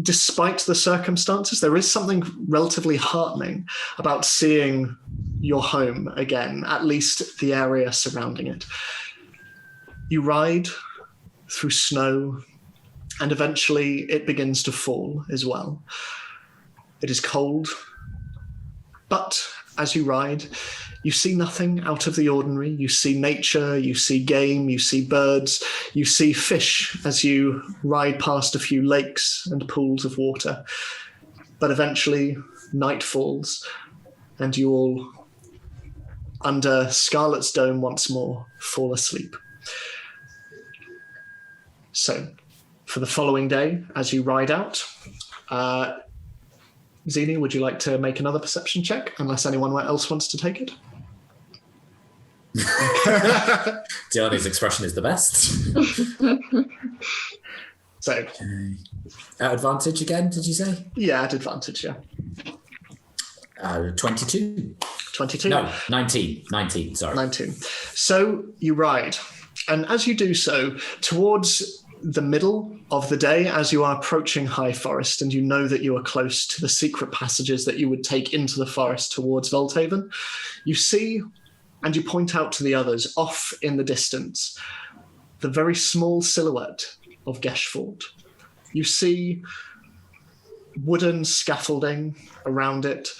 despite the circumstances, there is something relatively heartening about seeing your home again, at least the area surrounding it. You ride through snow, and eventually it begins to fall as well. It is cold, but as you ride, you see nothing out of the ordinary. You see nature, you see game, you see birds, you see fish as you ride past a few lakes and pools of water. But eventually, night falls, and you all, under Scarlet's dome once more, fall asleep. So, for the following day, as you ride out, Zini, would you like to make another perception check, unless anyone else wants to take it? Diana's expression is the best. So, at advantage again, did you say? Yeah, at advantage, yeah. 22. 22? No, 19. 19, sorry. 19. So you ride, and as you do so, towards the middle of the day, as you are approaching High Forest, and you know that you are close to the secret passages that you would take into the forest towards Volthaven, you see, and you point out to the others, off in the distance, the very small silhouette of Geshford. You see wooden scaffolding around it,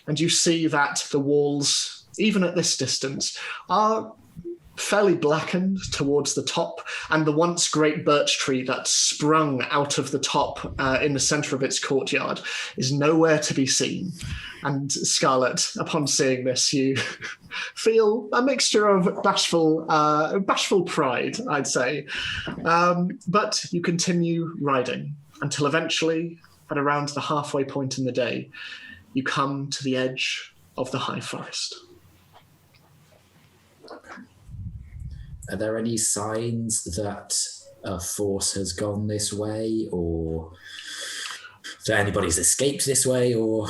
and you see that the walls, even at this distance, are fairly blackened towards the top, and the once great birch tree that sprung out of the top in the centre of its courtyard is nowhere to be seen. And Scarlet, upon seeing this, you feel a mixture of bashful pride, I'd say. But you continue riding until eventually, at around the halfway point in the day, you come to the edge of the High Forest. Are there any signs that a force has gone this way, or that anybody's escaped this way, or...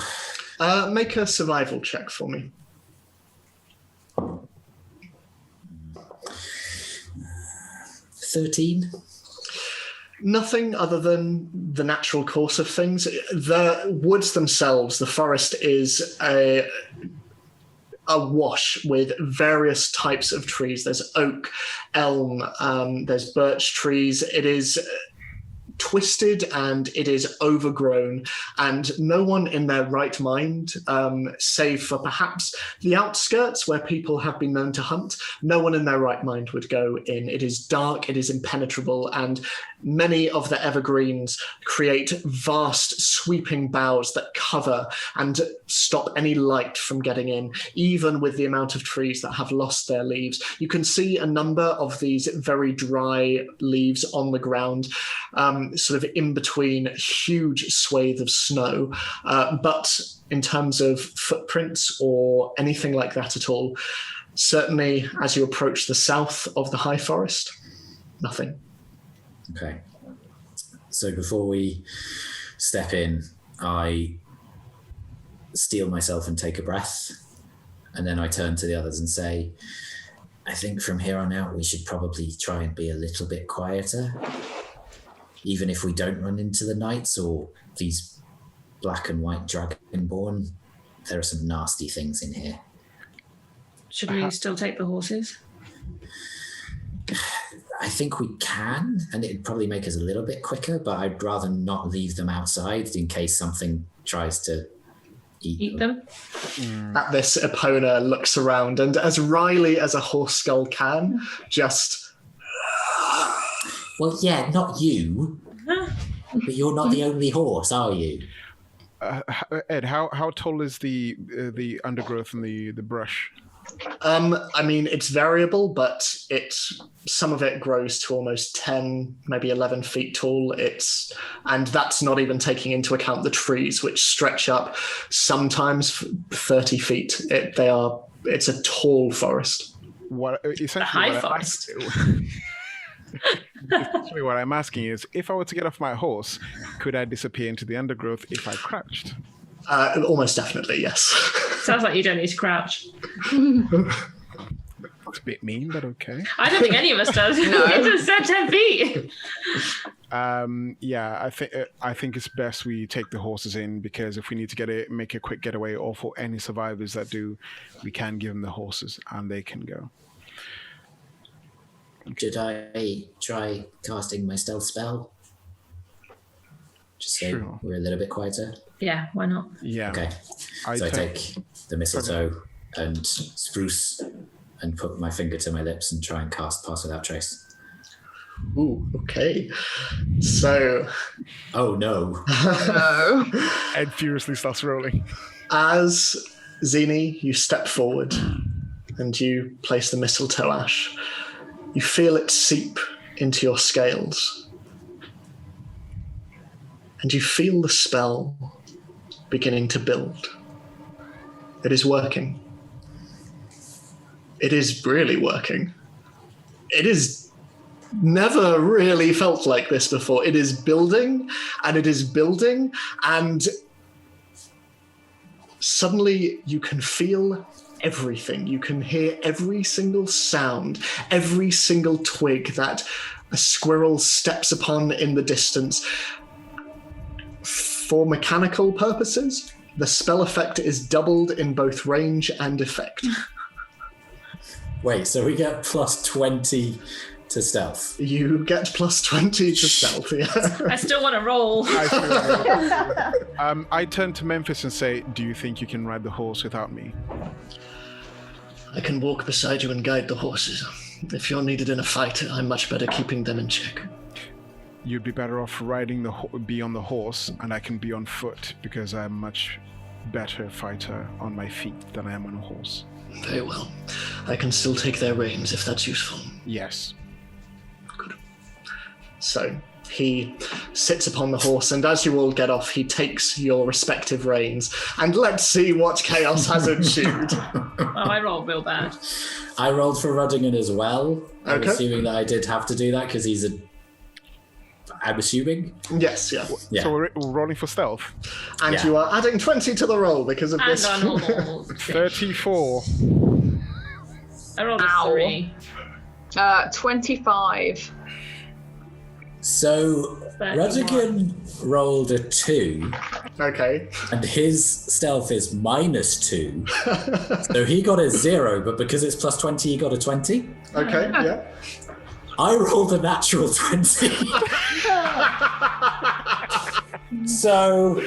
Make a survival check for me. 13. Nothing other than the natural course of things. The woods themselves, the forest is awash with various types of trees. There's oak, elm, there's birch trees. It is twisted and it is overgrown, and no one in their right mind, save for perhaps the outskirts where people have been known to hunt, no one in their right mind would go in. It is dark, it is impenetrable, and many of the evergreens create vast sweeping boughs that cover and stop any light from getting in, even with the amount of trees that have lost their leaves. You can see a number of these very dry leaves on the ground, sort of in between huge swathes of snow. But in terms of footprints or anything like that at all, certainly as you approach the south of the High Forest, nothing. Okay. So before we step in, I steel myself and take a breath, and then I turn to the others and say, I think from here on out we should probably try and be a little bit quieter, even if we don't run into the knights or these black and white dragonborn. There are some nasty things in here. Should we still take the horses? I think we can, and it'd probably make us a little bit quicker, but I'd rather not leave them outside in case something tries to eat them. At this, Epona looks around, and as wryly as a horse skull can, just... Well, yeah, not you, but you're not the only horse, are you? Ed, how tall is the undergrowth and the brush? I mean, it's variable, but some of it grows to almost 10, maybe 11 feet tall. And that's not even taking into account the trees, which stretch up sometimes 30 feet. It's a tall forest. High forest. Essentially, what I'm asking is, if I were to get off my horse, could I disappear into the undergrowth if I crouched? Almost definitely, yes. Sounds like you don't need to crouch. It's a bit mean, but okay. I don't think any of us does. No. It just said 10 feet. Yeah, I think it's best we take the horses in, because if we need to make a quick getaway, or for any survivors that do, we can give them the horses and they can go. Did I try casting my stealth spell? Just so Sure. we're a little bit quieter. Yeah, why not? Yeah. Okay. I take the mistletoe and spruce and put my finger to my lips and try and cast Pass Without Trace. Ooh, okay. So... Oh, no. No. Ed furiously starts rolling. As Zini, you step forward and you place the mistletoe ash. You feel it seep into your scales. And you feel the spell beginning to build. It is working. It is really working. It is never really felt like this before. It is building, and it is building, and suddenly you can feel everything. You can hear every single sound, every single twig that a squirrel steps upon in the distance. For mechanical purposes, the spell effect is doubled in both range and effect. Wait, so we get plus 20 to stealth. You get plus 20 to stealth, yeah. I still want to roll. I turn to Memphis and say, do you think you can ride the horse without me? I can walk beside you and guide the horses. If you're needed in a fight, I'm much better keeping them in check. You'd be better off riding be on the horse, and I can be on foot, because I'm much better fighter on my feet than I am on a horse. Very well. I can still take their reins if that's useful. Yes. Good. So he sits upon the horse, and as you all get off, he takes your respective reins. And let's see what chaos has ensued. Oh, I rolled real bad. I rolled for Ruddingen as well. I'm Okay. assuming that I did have to do that because I'm assuming. Yes, yeah. Yeah. So we're rolling for stealth. And Yeah. you are adding 20 to the roll because of And this. our normal thing. 34. I rolled a Ow. 3. 25. So 31. Ruddingen rolled a 2, Okay. and his stealth is -2. So he got a 0, but because it's plus 20, he got a 20. Okay, yeah. I rolled a natural 20. So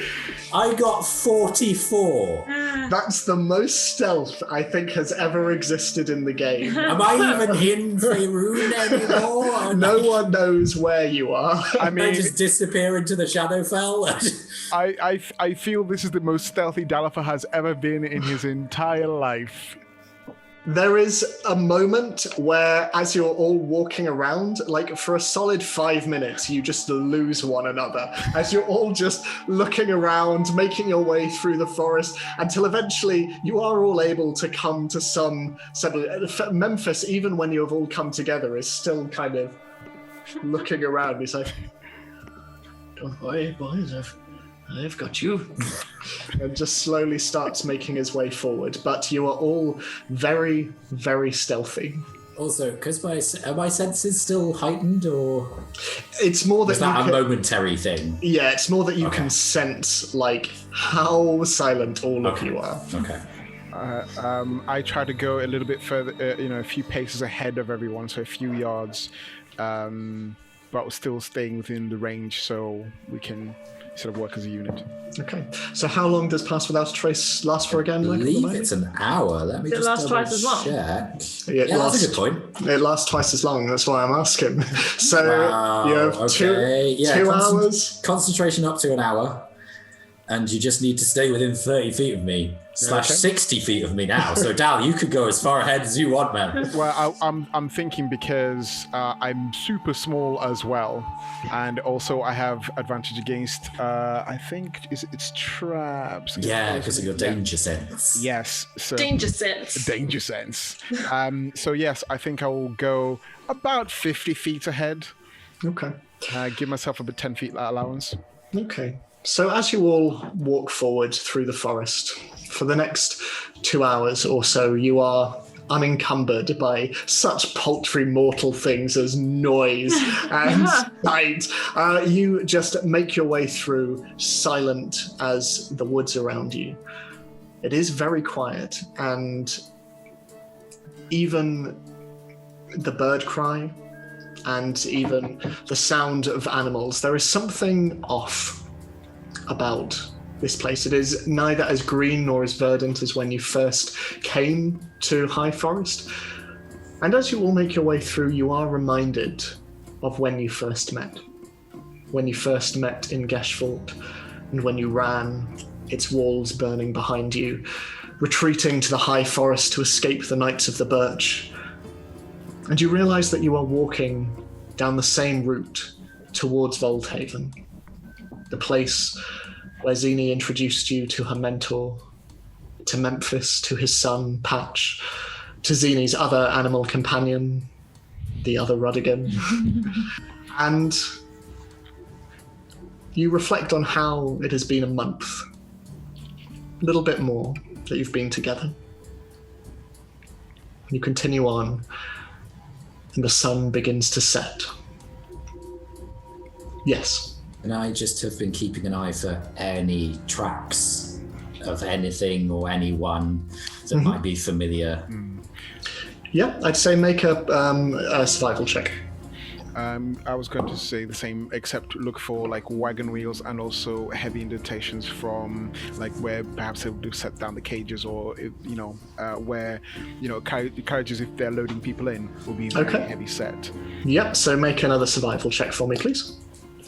I got 44. That's the most stealth I think has ever existed in the game. Am I even in Faerun anymore? No one knows where you are. I I mean, just disappear into the Shadowfell. I feel this is the most stealthy Dalafer has ever been in his entire life. There is a moment where, as you're all walking around, like for a solid 5 minutes, you just lose one another. As you're all just looking around, making your way through the forest, until eventually you are all able to come to some Memphis, even when you have all come together, is still kind of looking around. He's like, "Don't worry, boys, I've got you." And just slowly starts making his way forward. But you are all very, very stealthy. Also, because are my senses still heightened, or It's more that is that you a can, momentary thing? yeah, it's more that you Okay. can sense like how silent all of Okay. you are. Okay. I try to go a little bit further, a few paces ahead of everyone, so a few yards, but still staying within the range, so we can sort of work as a unit. Okay. So how long does Pass Without a Trace last for again, I Michael? believe Remind me? it's an hour. Let me Does it just last double twice as long? check. Yeah, Yeah, that's a good point. It lasts twice as long. That's why I'm asking. So Wow, you have okay. Yeah, two hours. Concentration up to an hour. and you just need to stay within 30 feet of me, / 60 feet of me now. So, Dal, you could go as far ahead as you want, man. Well, I'm thinking because I'm super small as well, and also I have advantage against I think it's traps. Yeah, because of your danger sense. Yes. So Danger sense. Danger sense. So yes, I think I will go about 50 feet ahead. Okay. Give myself a 10 feet allowance. Okay. So as you all walk forward through the forest, for the next 2 hours or so, you are unencumbered by such paltry mortal things as noise and sight. You just make your way through, silent as the woods around you. It is very quiet, and even the bird cry and even the sound of animals, there is something off about this place. It is neither as green nor as verdant as when you first came to High Forest. And as you all make your way through, you are reminded of when you first met. When you first met in Geshfort, and when you ran, its walls burning behind you, retreating to the High Forest to escape the Knights of the Birch. And you realize that you are walking down the same route towards Voldhaven, the place where Zini introduced you to her mentor, to Memphis, to his son, Patch, to Zini's other animal companion, the other Rudigan. And you reflect on how it has been a month, a little bit more, that you've been together. You continue on, and the sun begins to set. Yes. And I just have been keeping an eye for any tracks of anything or anyone that might be familiar. Yeah, I'd say make a survival check. I was going to say the same, except look for like wagon wheels and also heavy indentations from like where perhaps they would set down the cages, or where carriages, if they're loading people in, will be very heavy set. Yep. So make another survival check for me, please.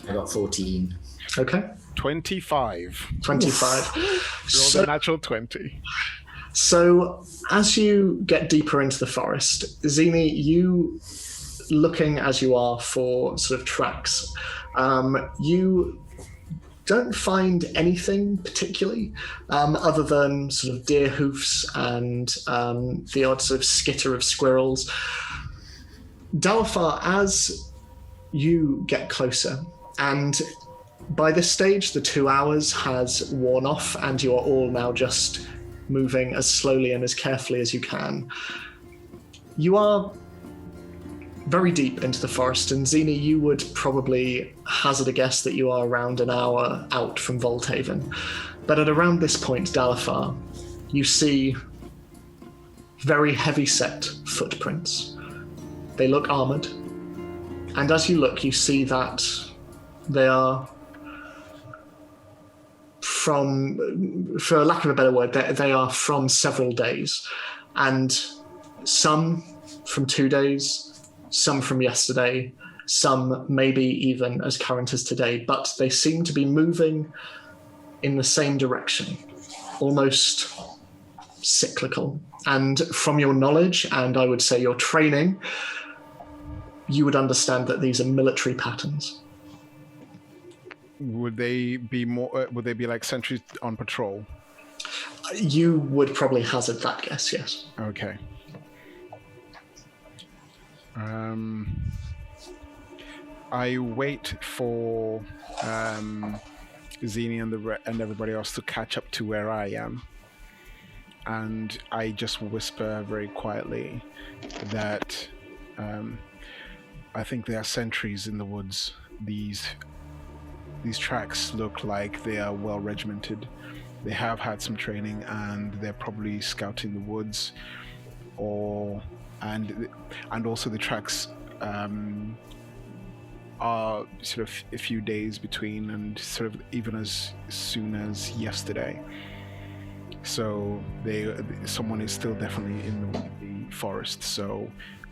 I got 14. Okay. 25. 25. Rolled a natural 20. So as you get deeper into the forest, Zini, you, looking as you are for sort of tracks, you don't find anything particularly other than sort of deer hoofs and the odd sort of skitter of squirrels. Dalafar, as you get closer, and by this stage the 2 hours has worn off and you are all now just moving as slowly and as carefully as you can, you are very deep into the forest, and Zini, you would probably hazard a guess that you are around an hour out from Voldhaven. But at around this point, Dalafar, you see very heavy-set footprints. They look armored, and as you look, you see that they are from, for lack of a better word, they are from several days, and some from 2 days, some from yesterday, some maybe even as current as today, but they seem to be moving in the same direction, almost cyclical. And from your knowledge, and I would say your training, you would understand that these are military patterns. Would they be more? Would they be like sentries on patrol? You would probably hazard that guess, yes. Okay. I wait for Zini and everybody else to catch up to where I am, and I just whisper very quietly that I think there are sentries in the woods. These tracks look like they are well regimented. They have had some training, and they're probably scouting the woods, and also the tracks are sort of a few days between, and sort of even as soon as yesterday. So someone is still definitely in the forest. So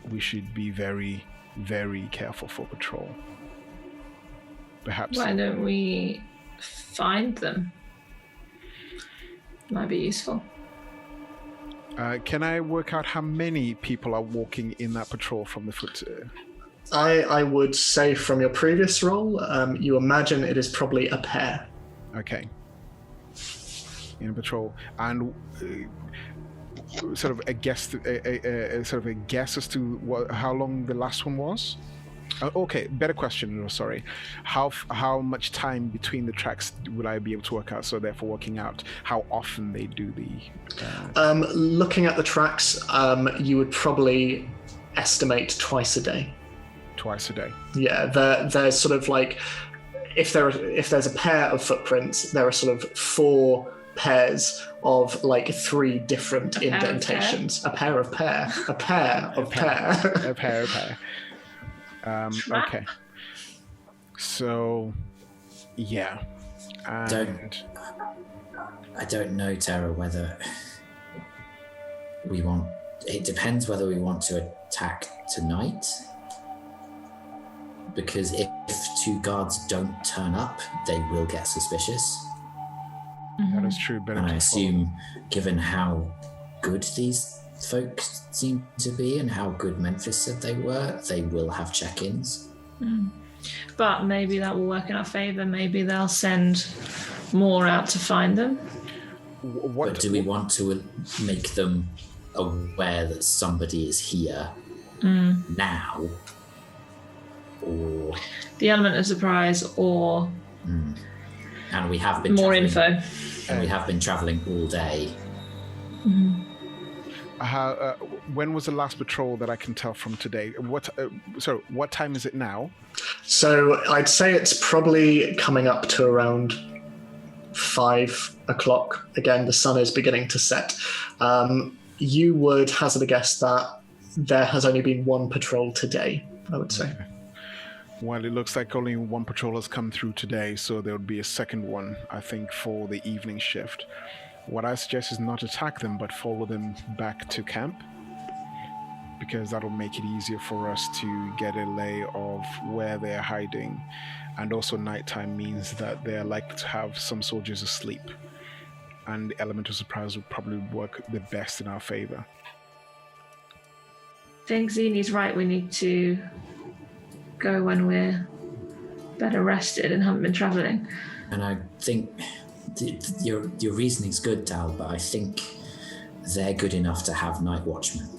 we should be very, very careful for patrol. Perhaps. Why don't we find them? might be useful. Can I work out how many people are walking in that patrol from the foot? I would say from your previous roll, you imagine it is probably a pair. Okay. In a patrol, and sort of a guess, sort of a guess as to how long the last one was. Okay, better question. Sorry, how much time between the tracks will I be able to work out? So therefore, working out how often they do the. Looking at the tracks, you would probably estimate twice a day. Twice a day. Yeah, there's sort of like if there's a pair of footprints, there are sort of 4 pairs of like 3 different indentations. A pair of pair. A pair of pair. A pair of pair. Okay. So, yeah. And I don't know, Tara, whether we want. It depends whether we want to attack tonight. Because if 2 guards don't turn up, they will get suspicious. That is true. And I assume, given how good these folk seem to be and how good Memphis said they were, they will have check-ins. But maybe that will work in our favour. Maybe they'll send more out to find them. But do we want to make them aware that somebody is here now? Or the element of surprise, or and we have been more info. And we have been travelling all day. When was the last patrol that I can tell from today? What time is it now? So I'd say it's probably coming up to around 5 o'clock. Again, the sun is beginning to set. You would hazard a guess that there has only been 1 patrol today, I would say. Well, it looks like only 1 patrol has come through today, so there would be a second one, I think, for the evening shift. What I suggest is not attack them, but follow them back to camp, because that'll make it easier for us to get a lay of where they're hiding. And also nighttime means that they're likely to have some soldiers asleep, and the element of surprise will probably work the best in our favor. I think Zini's right. We need to go when we're better rested and haven't been travelling. And I think your reasoning's good, Dal, but I think they're good enough to have night watchmen.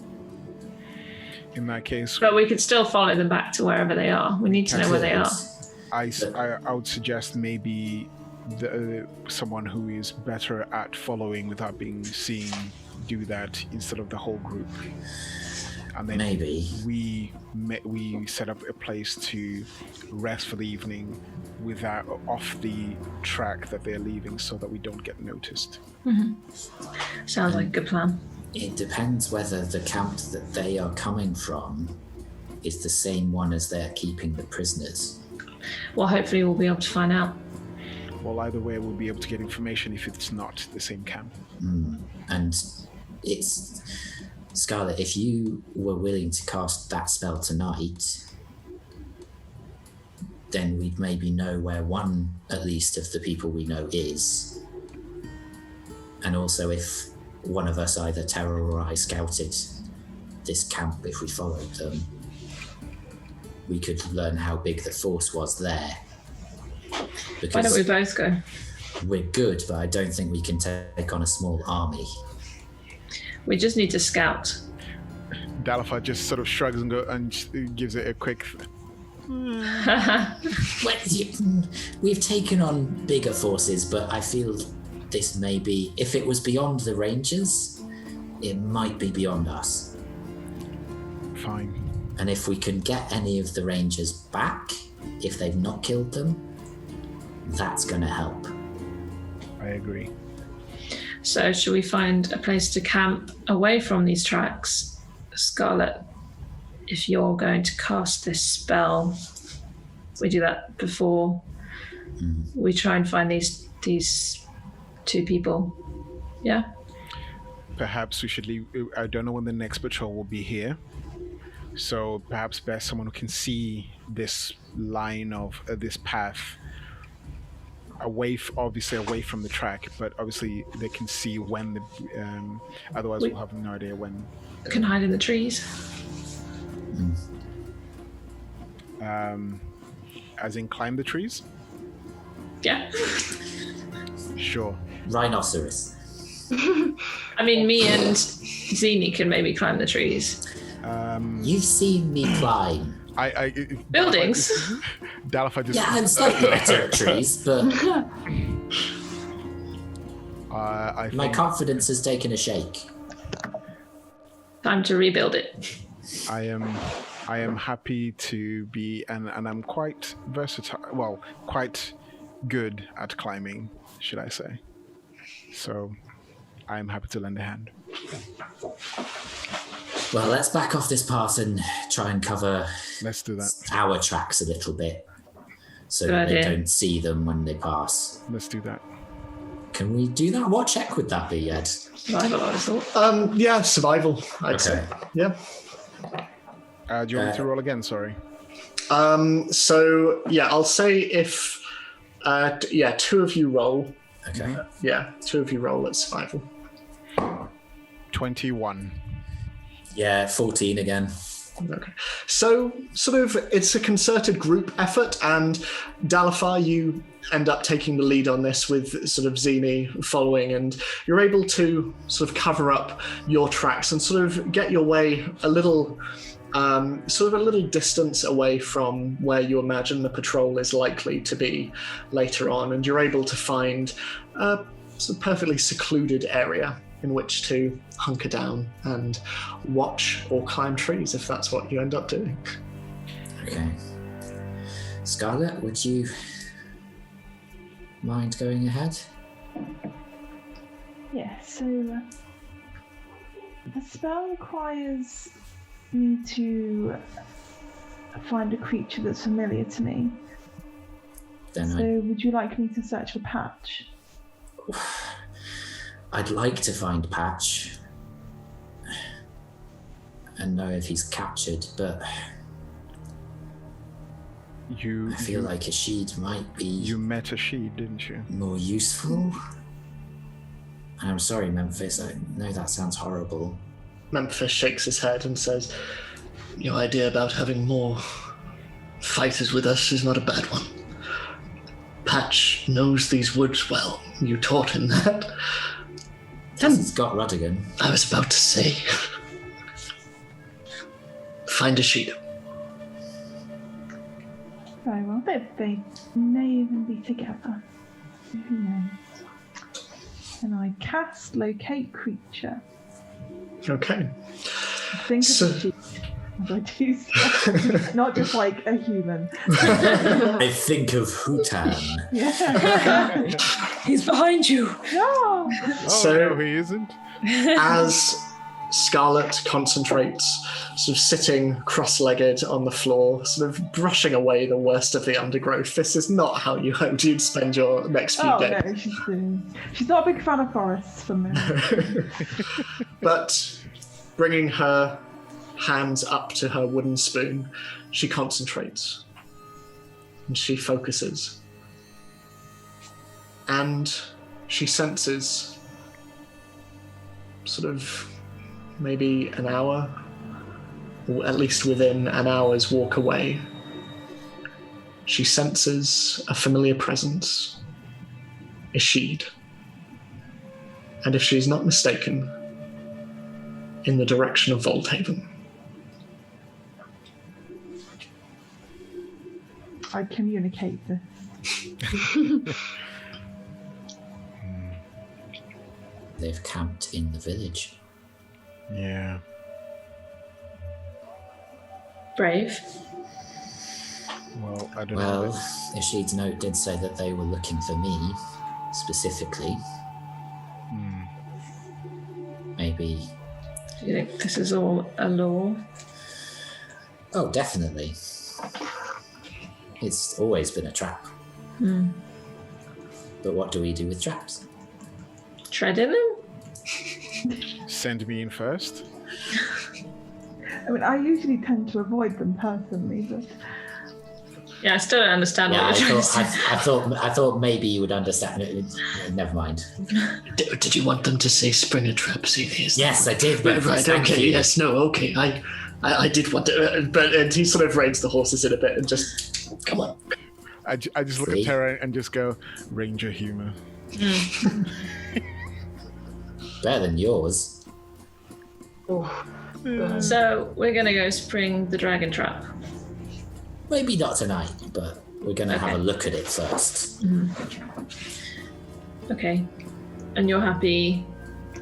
In that case, but we could still follow them back to wherever they are. We need to know where they are. I would suggest maybe someone who is better at following without being seen do that instead of the whole group. And then maybe we set up a place to rest for the evening off the track that they're leaving, so that we don't get noticed. Sounds like a good plan. It depends whether the camp that they are coming from is the same one as they're keeping the prisoners. Well, hopefully we'll be able to find out. Well, either way, we'll be able to get information if it's not the same camp. And it's... Scarlet, if you were willing to cast that spell tonight, then we'd maybe know where one, at least, of the people we know is. And also if one of us, either Terra or I, scouted this camp, if we followed them, we could learn how big the force was there. Because why don't we both go? We're good, but I don't think we can take on a small army. We just need to scout. Dalifar just sort of shrugs and gives it a quick... We've taken on bigger forces, but I feel this may be... If it was beyond the Rangers, it might be beyond us. Fine. And if we can get any of the Rangers back, if they've not killed them, that's going to help. I agree. So should we find a place to camp away from these tracks? Scarlet, if you're going to cast this spell, we do that before we try and find these 2 people. Yeah? Perhaps we should leave. I don't know when the next patrol will be here. So perhaps best someone who can see this line of this path obviously away from the track, but obviously they can see when the. Otherwise, we'll have no idea when. Can hide in the trees. As in climb the trees? Yeah. Sure. Rhinoceros. I mean, me and Zini can maybe climb the trees. You've seen me climb. Buildings. Dalify just. Yeah, I'm slightly better at trees, but I think my confidence has taken a shake. Time to rebuild it. I am happy to be, and I'm quite versatile. Well, quite good at climbing, should I say? So, I am happy to lend a hand. Well, let's back off this path and try and cover Let's do that. our tracks a little bit, so Good that they idea. don't see them when they pass. Let's do that. Can we do that? What check would that be, Ed? Survival, I thought. Yeah, survival, I'd say. Yeah. Do you want me to roll again? Sorry. So, yeah, I'll say if, two of you roll. Okay. Yeah, two of you roll at survival. 21. Yeah, 14 again. Okay. So, sort of, it's a concerted group effort, and Dalifar, you end up taking the lead on this with sort of Zini following, and you're able to sort of cover up your tracks and sort of get your way a little, sort of a little distance away from where you imagine the patrol is likely to be later on, and you're able to find a sort of perfectly secluded area in which to hunker down and watch or climb trees if that's what you end up doing. Okay. Scarlett, would you mind going ahead? Yeah, so the spell requires me to find a creature that's familiar to me. Then So would you like me to search for Patch? I'd like to find Patch and know if he's captured, but I feel like a sheet might be You met a sheet, didn't you? more useful. And I'm sorry, Memphis, I know that sounds horrible. Memphis shakes his head and says, "Your idea about having more fighters with us is not a bad one. Patch knows these woods well. You taught him that." Hasn't Scott Ruddigan? I was about to say, find a sheet. Very well, they may even be together. Who knows? And I cast Locate Creature. Okay. Think So- of a sheep. As I do so. Not just like a human. I think of Hutan. Yeah. He's behind you. No. So- no, he isn't. As Scarlet concentrates, sort of sitting cross-legged on the floor, sort of brushing away the worst of the undergrowth. This is not how you hoped you'd spend your next few Oh days. no, she's not a big fan of forests for me. But bringing her hands up to her wooden spoon, she concentrates and she focuses. And she senses sort of maybe an hour, or at least within an hour's walk away, she senses a familiar presence, Ishid. And if she's not mistaken, in the direction of Volthaven. I communicate this. They've camped in the village. Yeah. Brave. Well, I don't Well, know. Ishid's note did say that they were looking for me, specifically. Maybe... Do you think this is all a law? Oh, definitely. It's always been a trap. But what do we do with traps? Tread in them? Send me in first. I mean, I usually tend to avoid them personally, but Yeah, I still don't understand Yeah, what you're trying to say. I thought maybe you would understand it. Never mind. Did you want them to say spring a trap? Yes, I did. Right, Thank okay, you. yes, no, okay. I did want to, and he sort of reins the horses in a bit and just, come on. I just look at Terra and just go, Ranger humor. Better than yours. So we're going to go spring the dragon trap. Maybe not tonight, but we're going to have a look at it first. Okay. And you're happy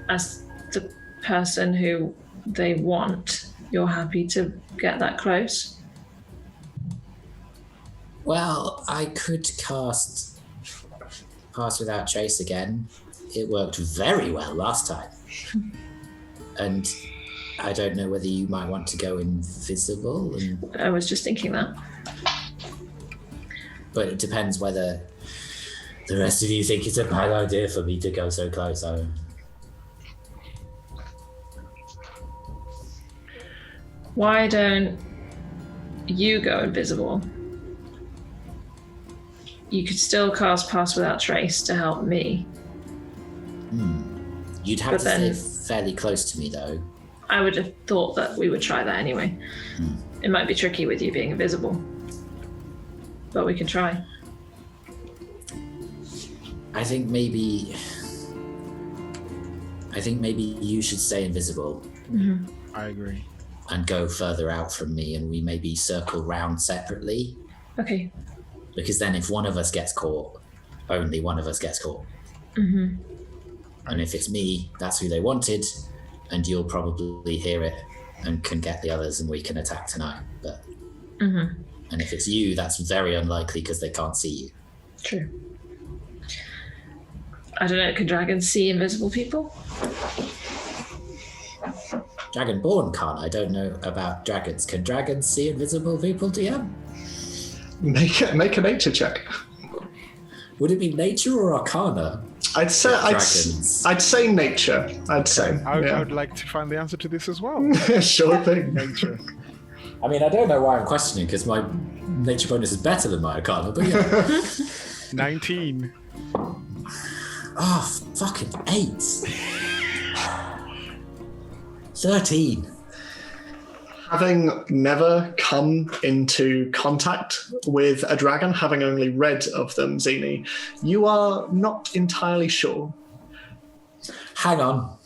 as the person who they want, you're happy to get that close? Well, I could cast Pass Without Trace again. It worked very well last time. And I don't know whether you might want to go invisible. I was just thinking that. But it depends whether the rest of you think it's a bad idea for me to go so close. Why don't you go invisible? You could still cast Pass Without Trace to help me. You'd have to stay fairly close to me, though. I would have thought that we would try that anyway. It might be tricky with you being invisible, but we can try. I think maybe you should stay invisible. I agree. And go further out from me, and we maybe circle round separately. Okay. Because then if one of us gets caught, only one of us gets caught. And if it's me, that's who they wanted, and you'll probably hear it and can get the others, and we can attack tonight. But and if it's you, that's very unlikely because they can't see you. True. I don't know, can dragons see invisible people? Dragonborn can't. I don't know about dragons. Can dragons see invisible people, DM? Make a nature check. Would it be nature or arcana? I'd say nature. I would like to find the answer to this as well. Sure thing. Nature. I mean, I don't know why I'm questioning, because my nature bonus is better than my arcana, but yeah. 19. Oh, fucking 8. 13. Having never come into contact with a dragon, having only read of them, Zini, you are not entirely sure. Hang on.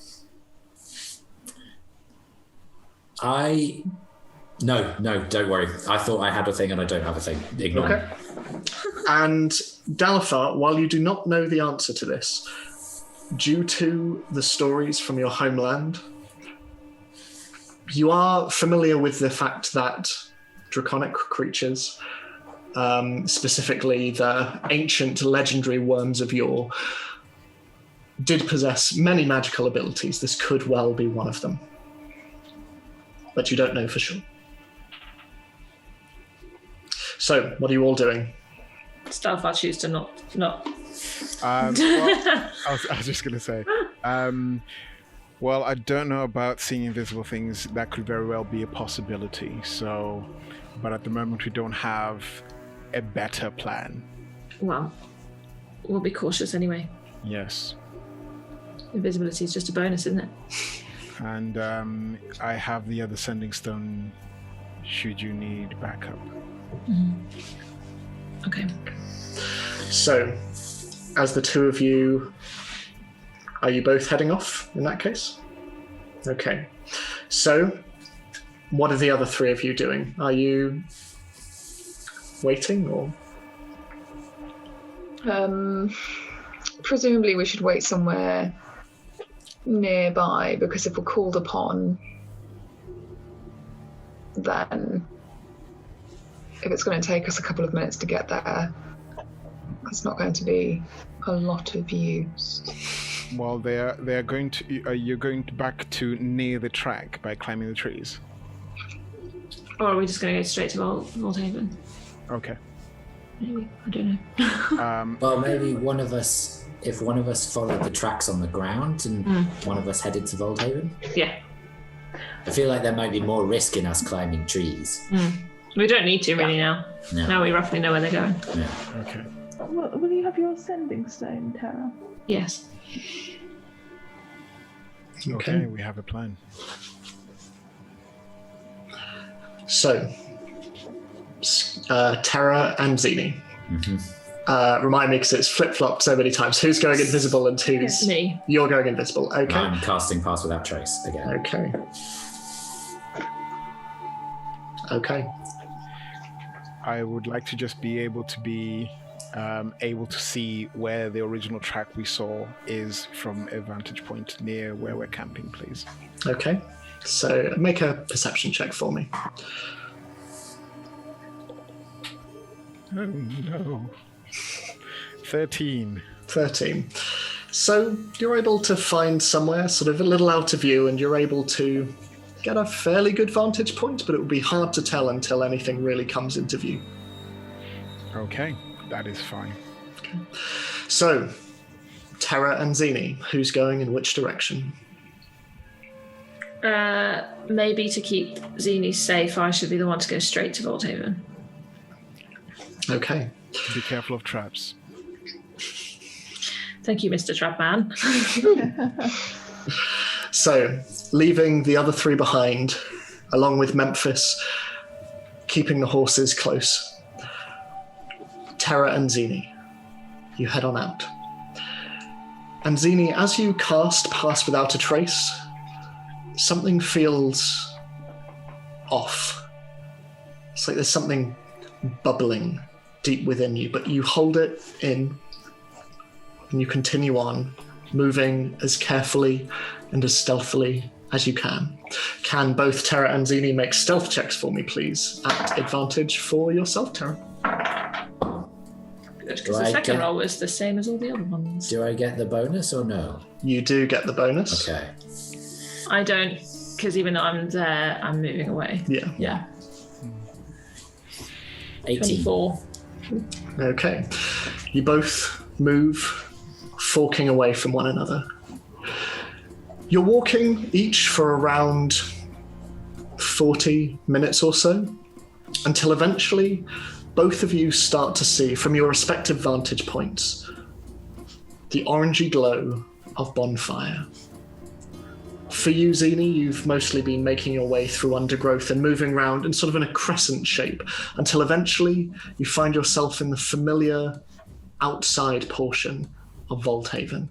No, don't worry. I thought I had a thing and I don't have a thing. Ignore me. And Dalithar, while you do not know the answer to this, due to the stories from your homeland, you are familiar with the fact that draconic creatures, specifically the ancient legendary worms of yore, did possess many magical abilities. This could well be one of them. But you don't know for sure. So, what are you all doing? Stalfar choose to not. Well, I was just going to say, well, I don't know about seeing invisible things. That could very well be a possibility. So, but at the moment, we don't have a better plan. Well, we'll be cautious anyway. Yes. Invisibility is just a bonus, isn't it? And I have the other sending stone should you need backup. Okay. So, as the two of you, are you both heading off in that case? Okay. So, what are the other three of you doing? Are you waiting or? Presumably we should wait somewhere nearby, because if we're called upon, then if it's going to take us a couple of minutes to get there, that's not going to be a lot of use. Well, they're going to. You're going back to near the track by climbing the trees. Or are we just going to go straight to Volthaven? Okay. Maybe. I don't know. Well, maybe one of us, if one of us followed the tracks on the ground and one of us headed to Volthaven. Yeah. I feel like there might be more risk in us climbing trees. We don't need to really now. Yeah. Now we roughly know where they're going. Yeah. Okay. Will you have your sending stone, Tara? Yes. Okay, we have a plan. So, Terra and Zini. Remind me, because it's flip-flopped so many times. Who's going invisible and who's... Me. You're going invisible. Okay. I'm casting Pass Without Trace again. Okay. Okay. I would like to just be able to see where the original track we saw is from a vantage point near where we're camping, please. Okay. So make a perception check for me. Oh no. 13. 13. So you're able to find somewhere sort of a little out of view, and you're able to get a fairly good vantage point, but it will be hard to tell until anything really comes into view. Okay, that is fine. Okay. So, Terra and Zini, who's going in which direction? Maybe to keep Zini safe, I should be the one to go straight to Volthaven. Okay. Be careful of traps. Thank you, Mr. Trapman. So, leaving the other three behind, along with Memphis, keeping the horses close, Terra and Zini, you head on out. And Zini, as you cast Pass Without a Trace, something feels off. It's like there's something bubbling deep within you, but you hold it in and you continue on, moving as carefully and as stealthily as you can. Can both Terra and Zini make stealth checks for me, please? At advantage for yourself, Terra. Because the second roll was the same as all the other ones. Do I get the bonus or no? You do get the bonus. Okay. I don't, because even though I'm there, I'm moving away. Yeah. 18. 24. Okay. You both move, forking away from one another. You're walking each for around 40 minutes or so, until eventually both of you start to see, from your respective vantage points, the orangey glow of bonfire. For you, Zini, you've mostly been making your way through undergrowth and moving around in sort of in a crescent shape, until eventually you find yourself in the familiar outside portion of Volthaven.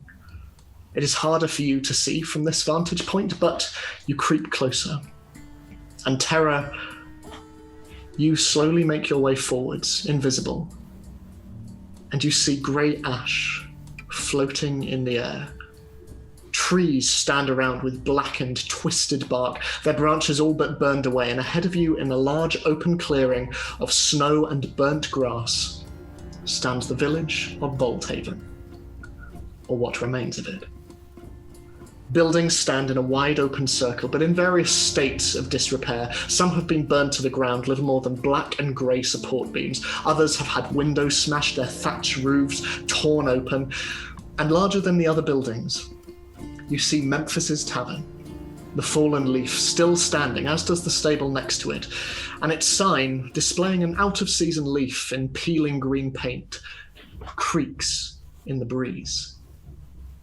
It is harder for you to see from this vantage point, but you creep closer. And Terra, you slowly make your way forwards, invisible, and you see grey ash floating in the air. Trees stand around with blackened, twisted bark, their branches all but burned away, and ahead of you in a large open clearing of snow and burnt grass stands the village of Volthaven, or what remains of it. Buildings stand in a wide open circle, but in various states of disrepair. Some have been burned to the ground, little more than black and grey support beams. Others have had windows smashed, their thatch roofs torn open. And larger than the other buildings, you see Memphis's tavern, the fallen leaf still standing, as does the stable next to it, and its sign, displaying an out-of-season leaf in peeling green paint, creaks in the breeze.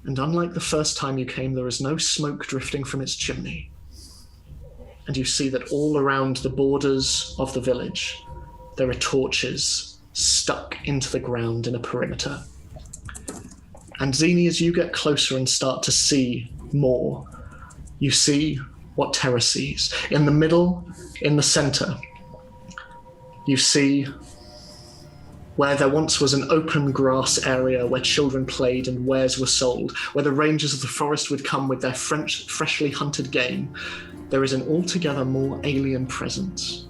And unlike the first time you came, there is no smoke drifting from its chimney. And you see that all around the borders of the village, there are torches stuck into the ground in a perimeter. And Zini, as you get closer and start to see more, you see what Terra sees. In the middle, in the center, you see where there once was an open grass area where children played and wares were sold, where the rangers of the forest would come with their freshly hunted game. There is an altogether more alien presence.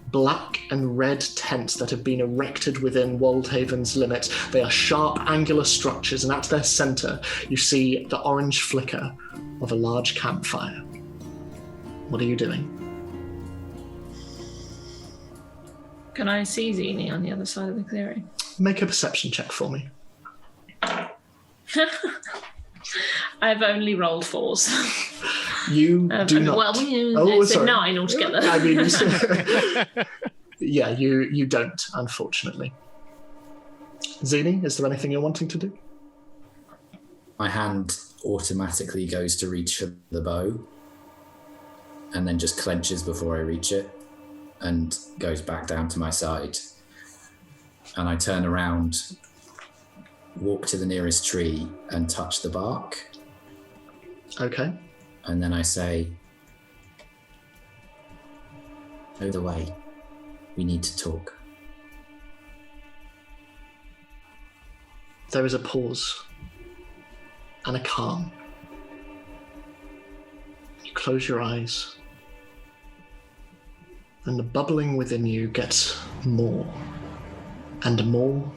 Black and red tents that have been erected within Woldhaven's limits. They are sharp, angular structures, and at their center, you see the orange flicker of a large campfire. What are you doing? Can I see Zini on the other side of the clearing? Make a perception check for me. I've only rolled 4s. You do not. Well, it's a 9 altogether. I mean, Yeah, you don't, unfortunately. Zini, is there anything you're wanting to do? My hand automatically goes to reach for the bow and then just clenches before I reach it and goes back down to my side. And I turn around, walk to the nearest tree and touch the bark. Okay. And then I say, "Know the way. We need to talk." There is a pause and a calm. You close your eyes, and the bubbling within you gets more and more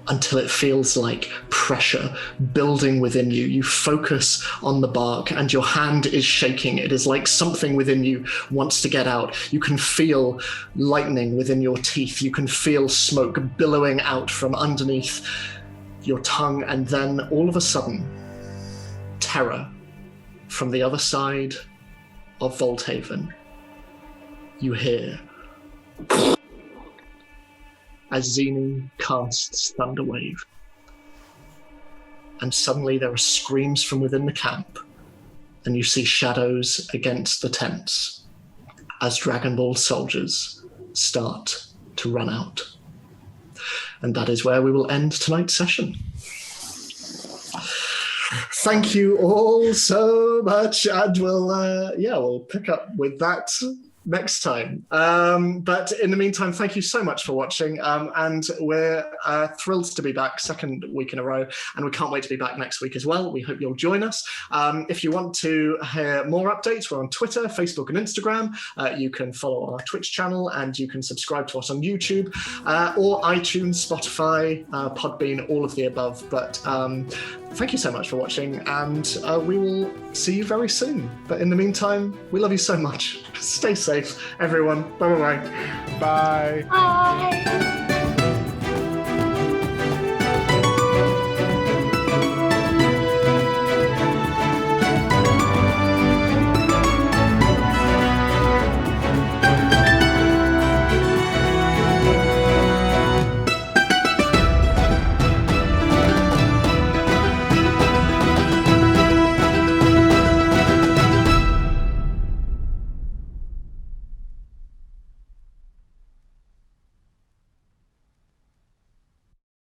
until it feels like pressure building within you. You focus on the bark and your hand is shaking. It is like something within you wants to get out. You can feel lightning within your teeth. You can feel smoke billowing out from underneath your tongue, and then all of a sudden, terror from the other side of Volthaven. You hear as Zini casts Thunderwave. And suddenly there are screams from within the camp, and you see shadows against the tents as Dragon Ball soldiers start to run out. And that is where we will end tonight's session. Thank you all so much, and we'll pick up with that next time. But in the meantime, thank you so much for watching, and we're thrilled to be back second week in a row, and we can't wait to be back next week as well. We hope you'll join us. If you want to hear more updates, we're on Twitter, Facebook and Instagram. You can follow our Twitch channel, and you can subscribe to us on YouTube, or iTunes, Spotify, Podbean, all of the above. But thank you so much for watching, and we will see you very soon. But in the meantime, we love you so much. Stay safe, everyone. Bye-bye. Bye. Bye.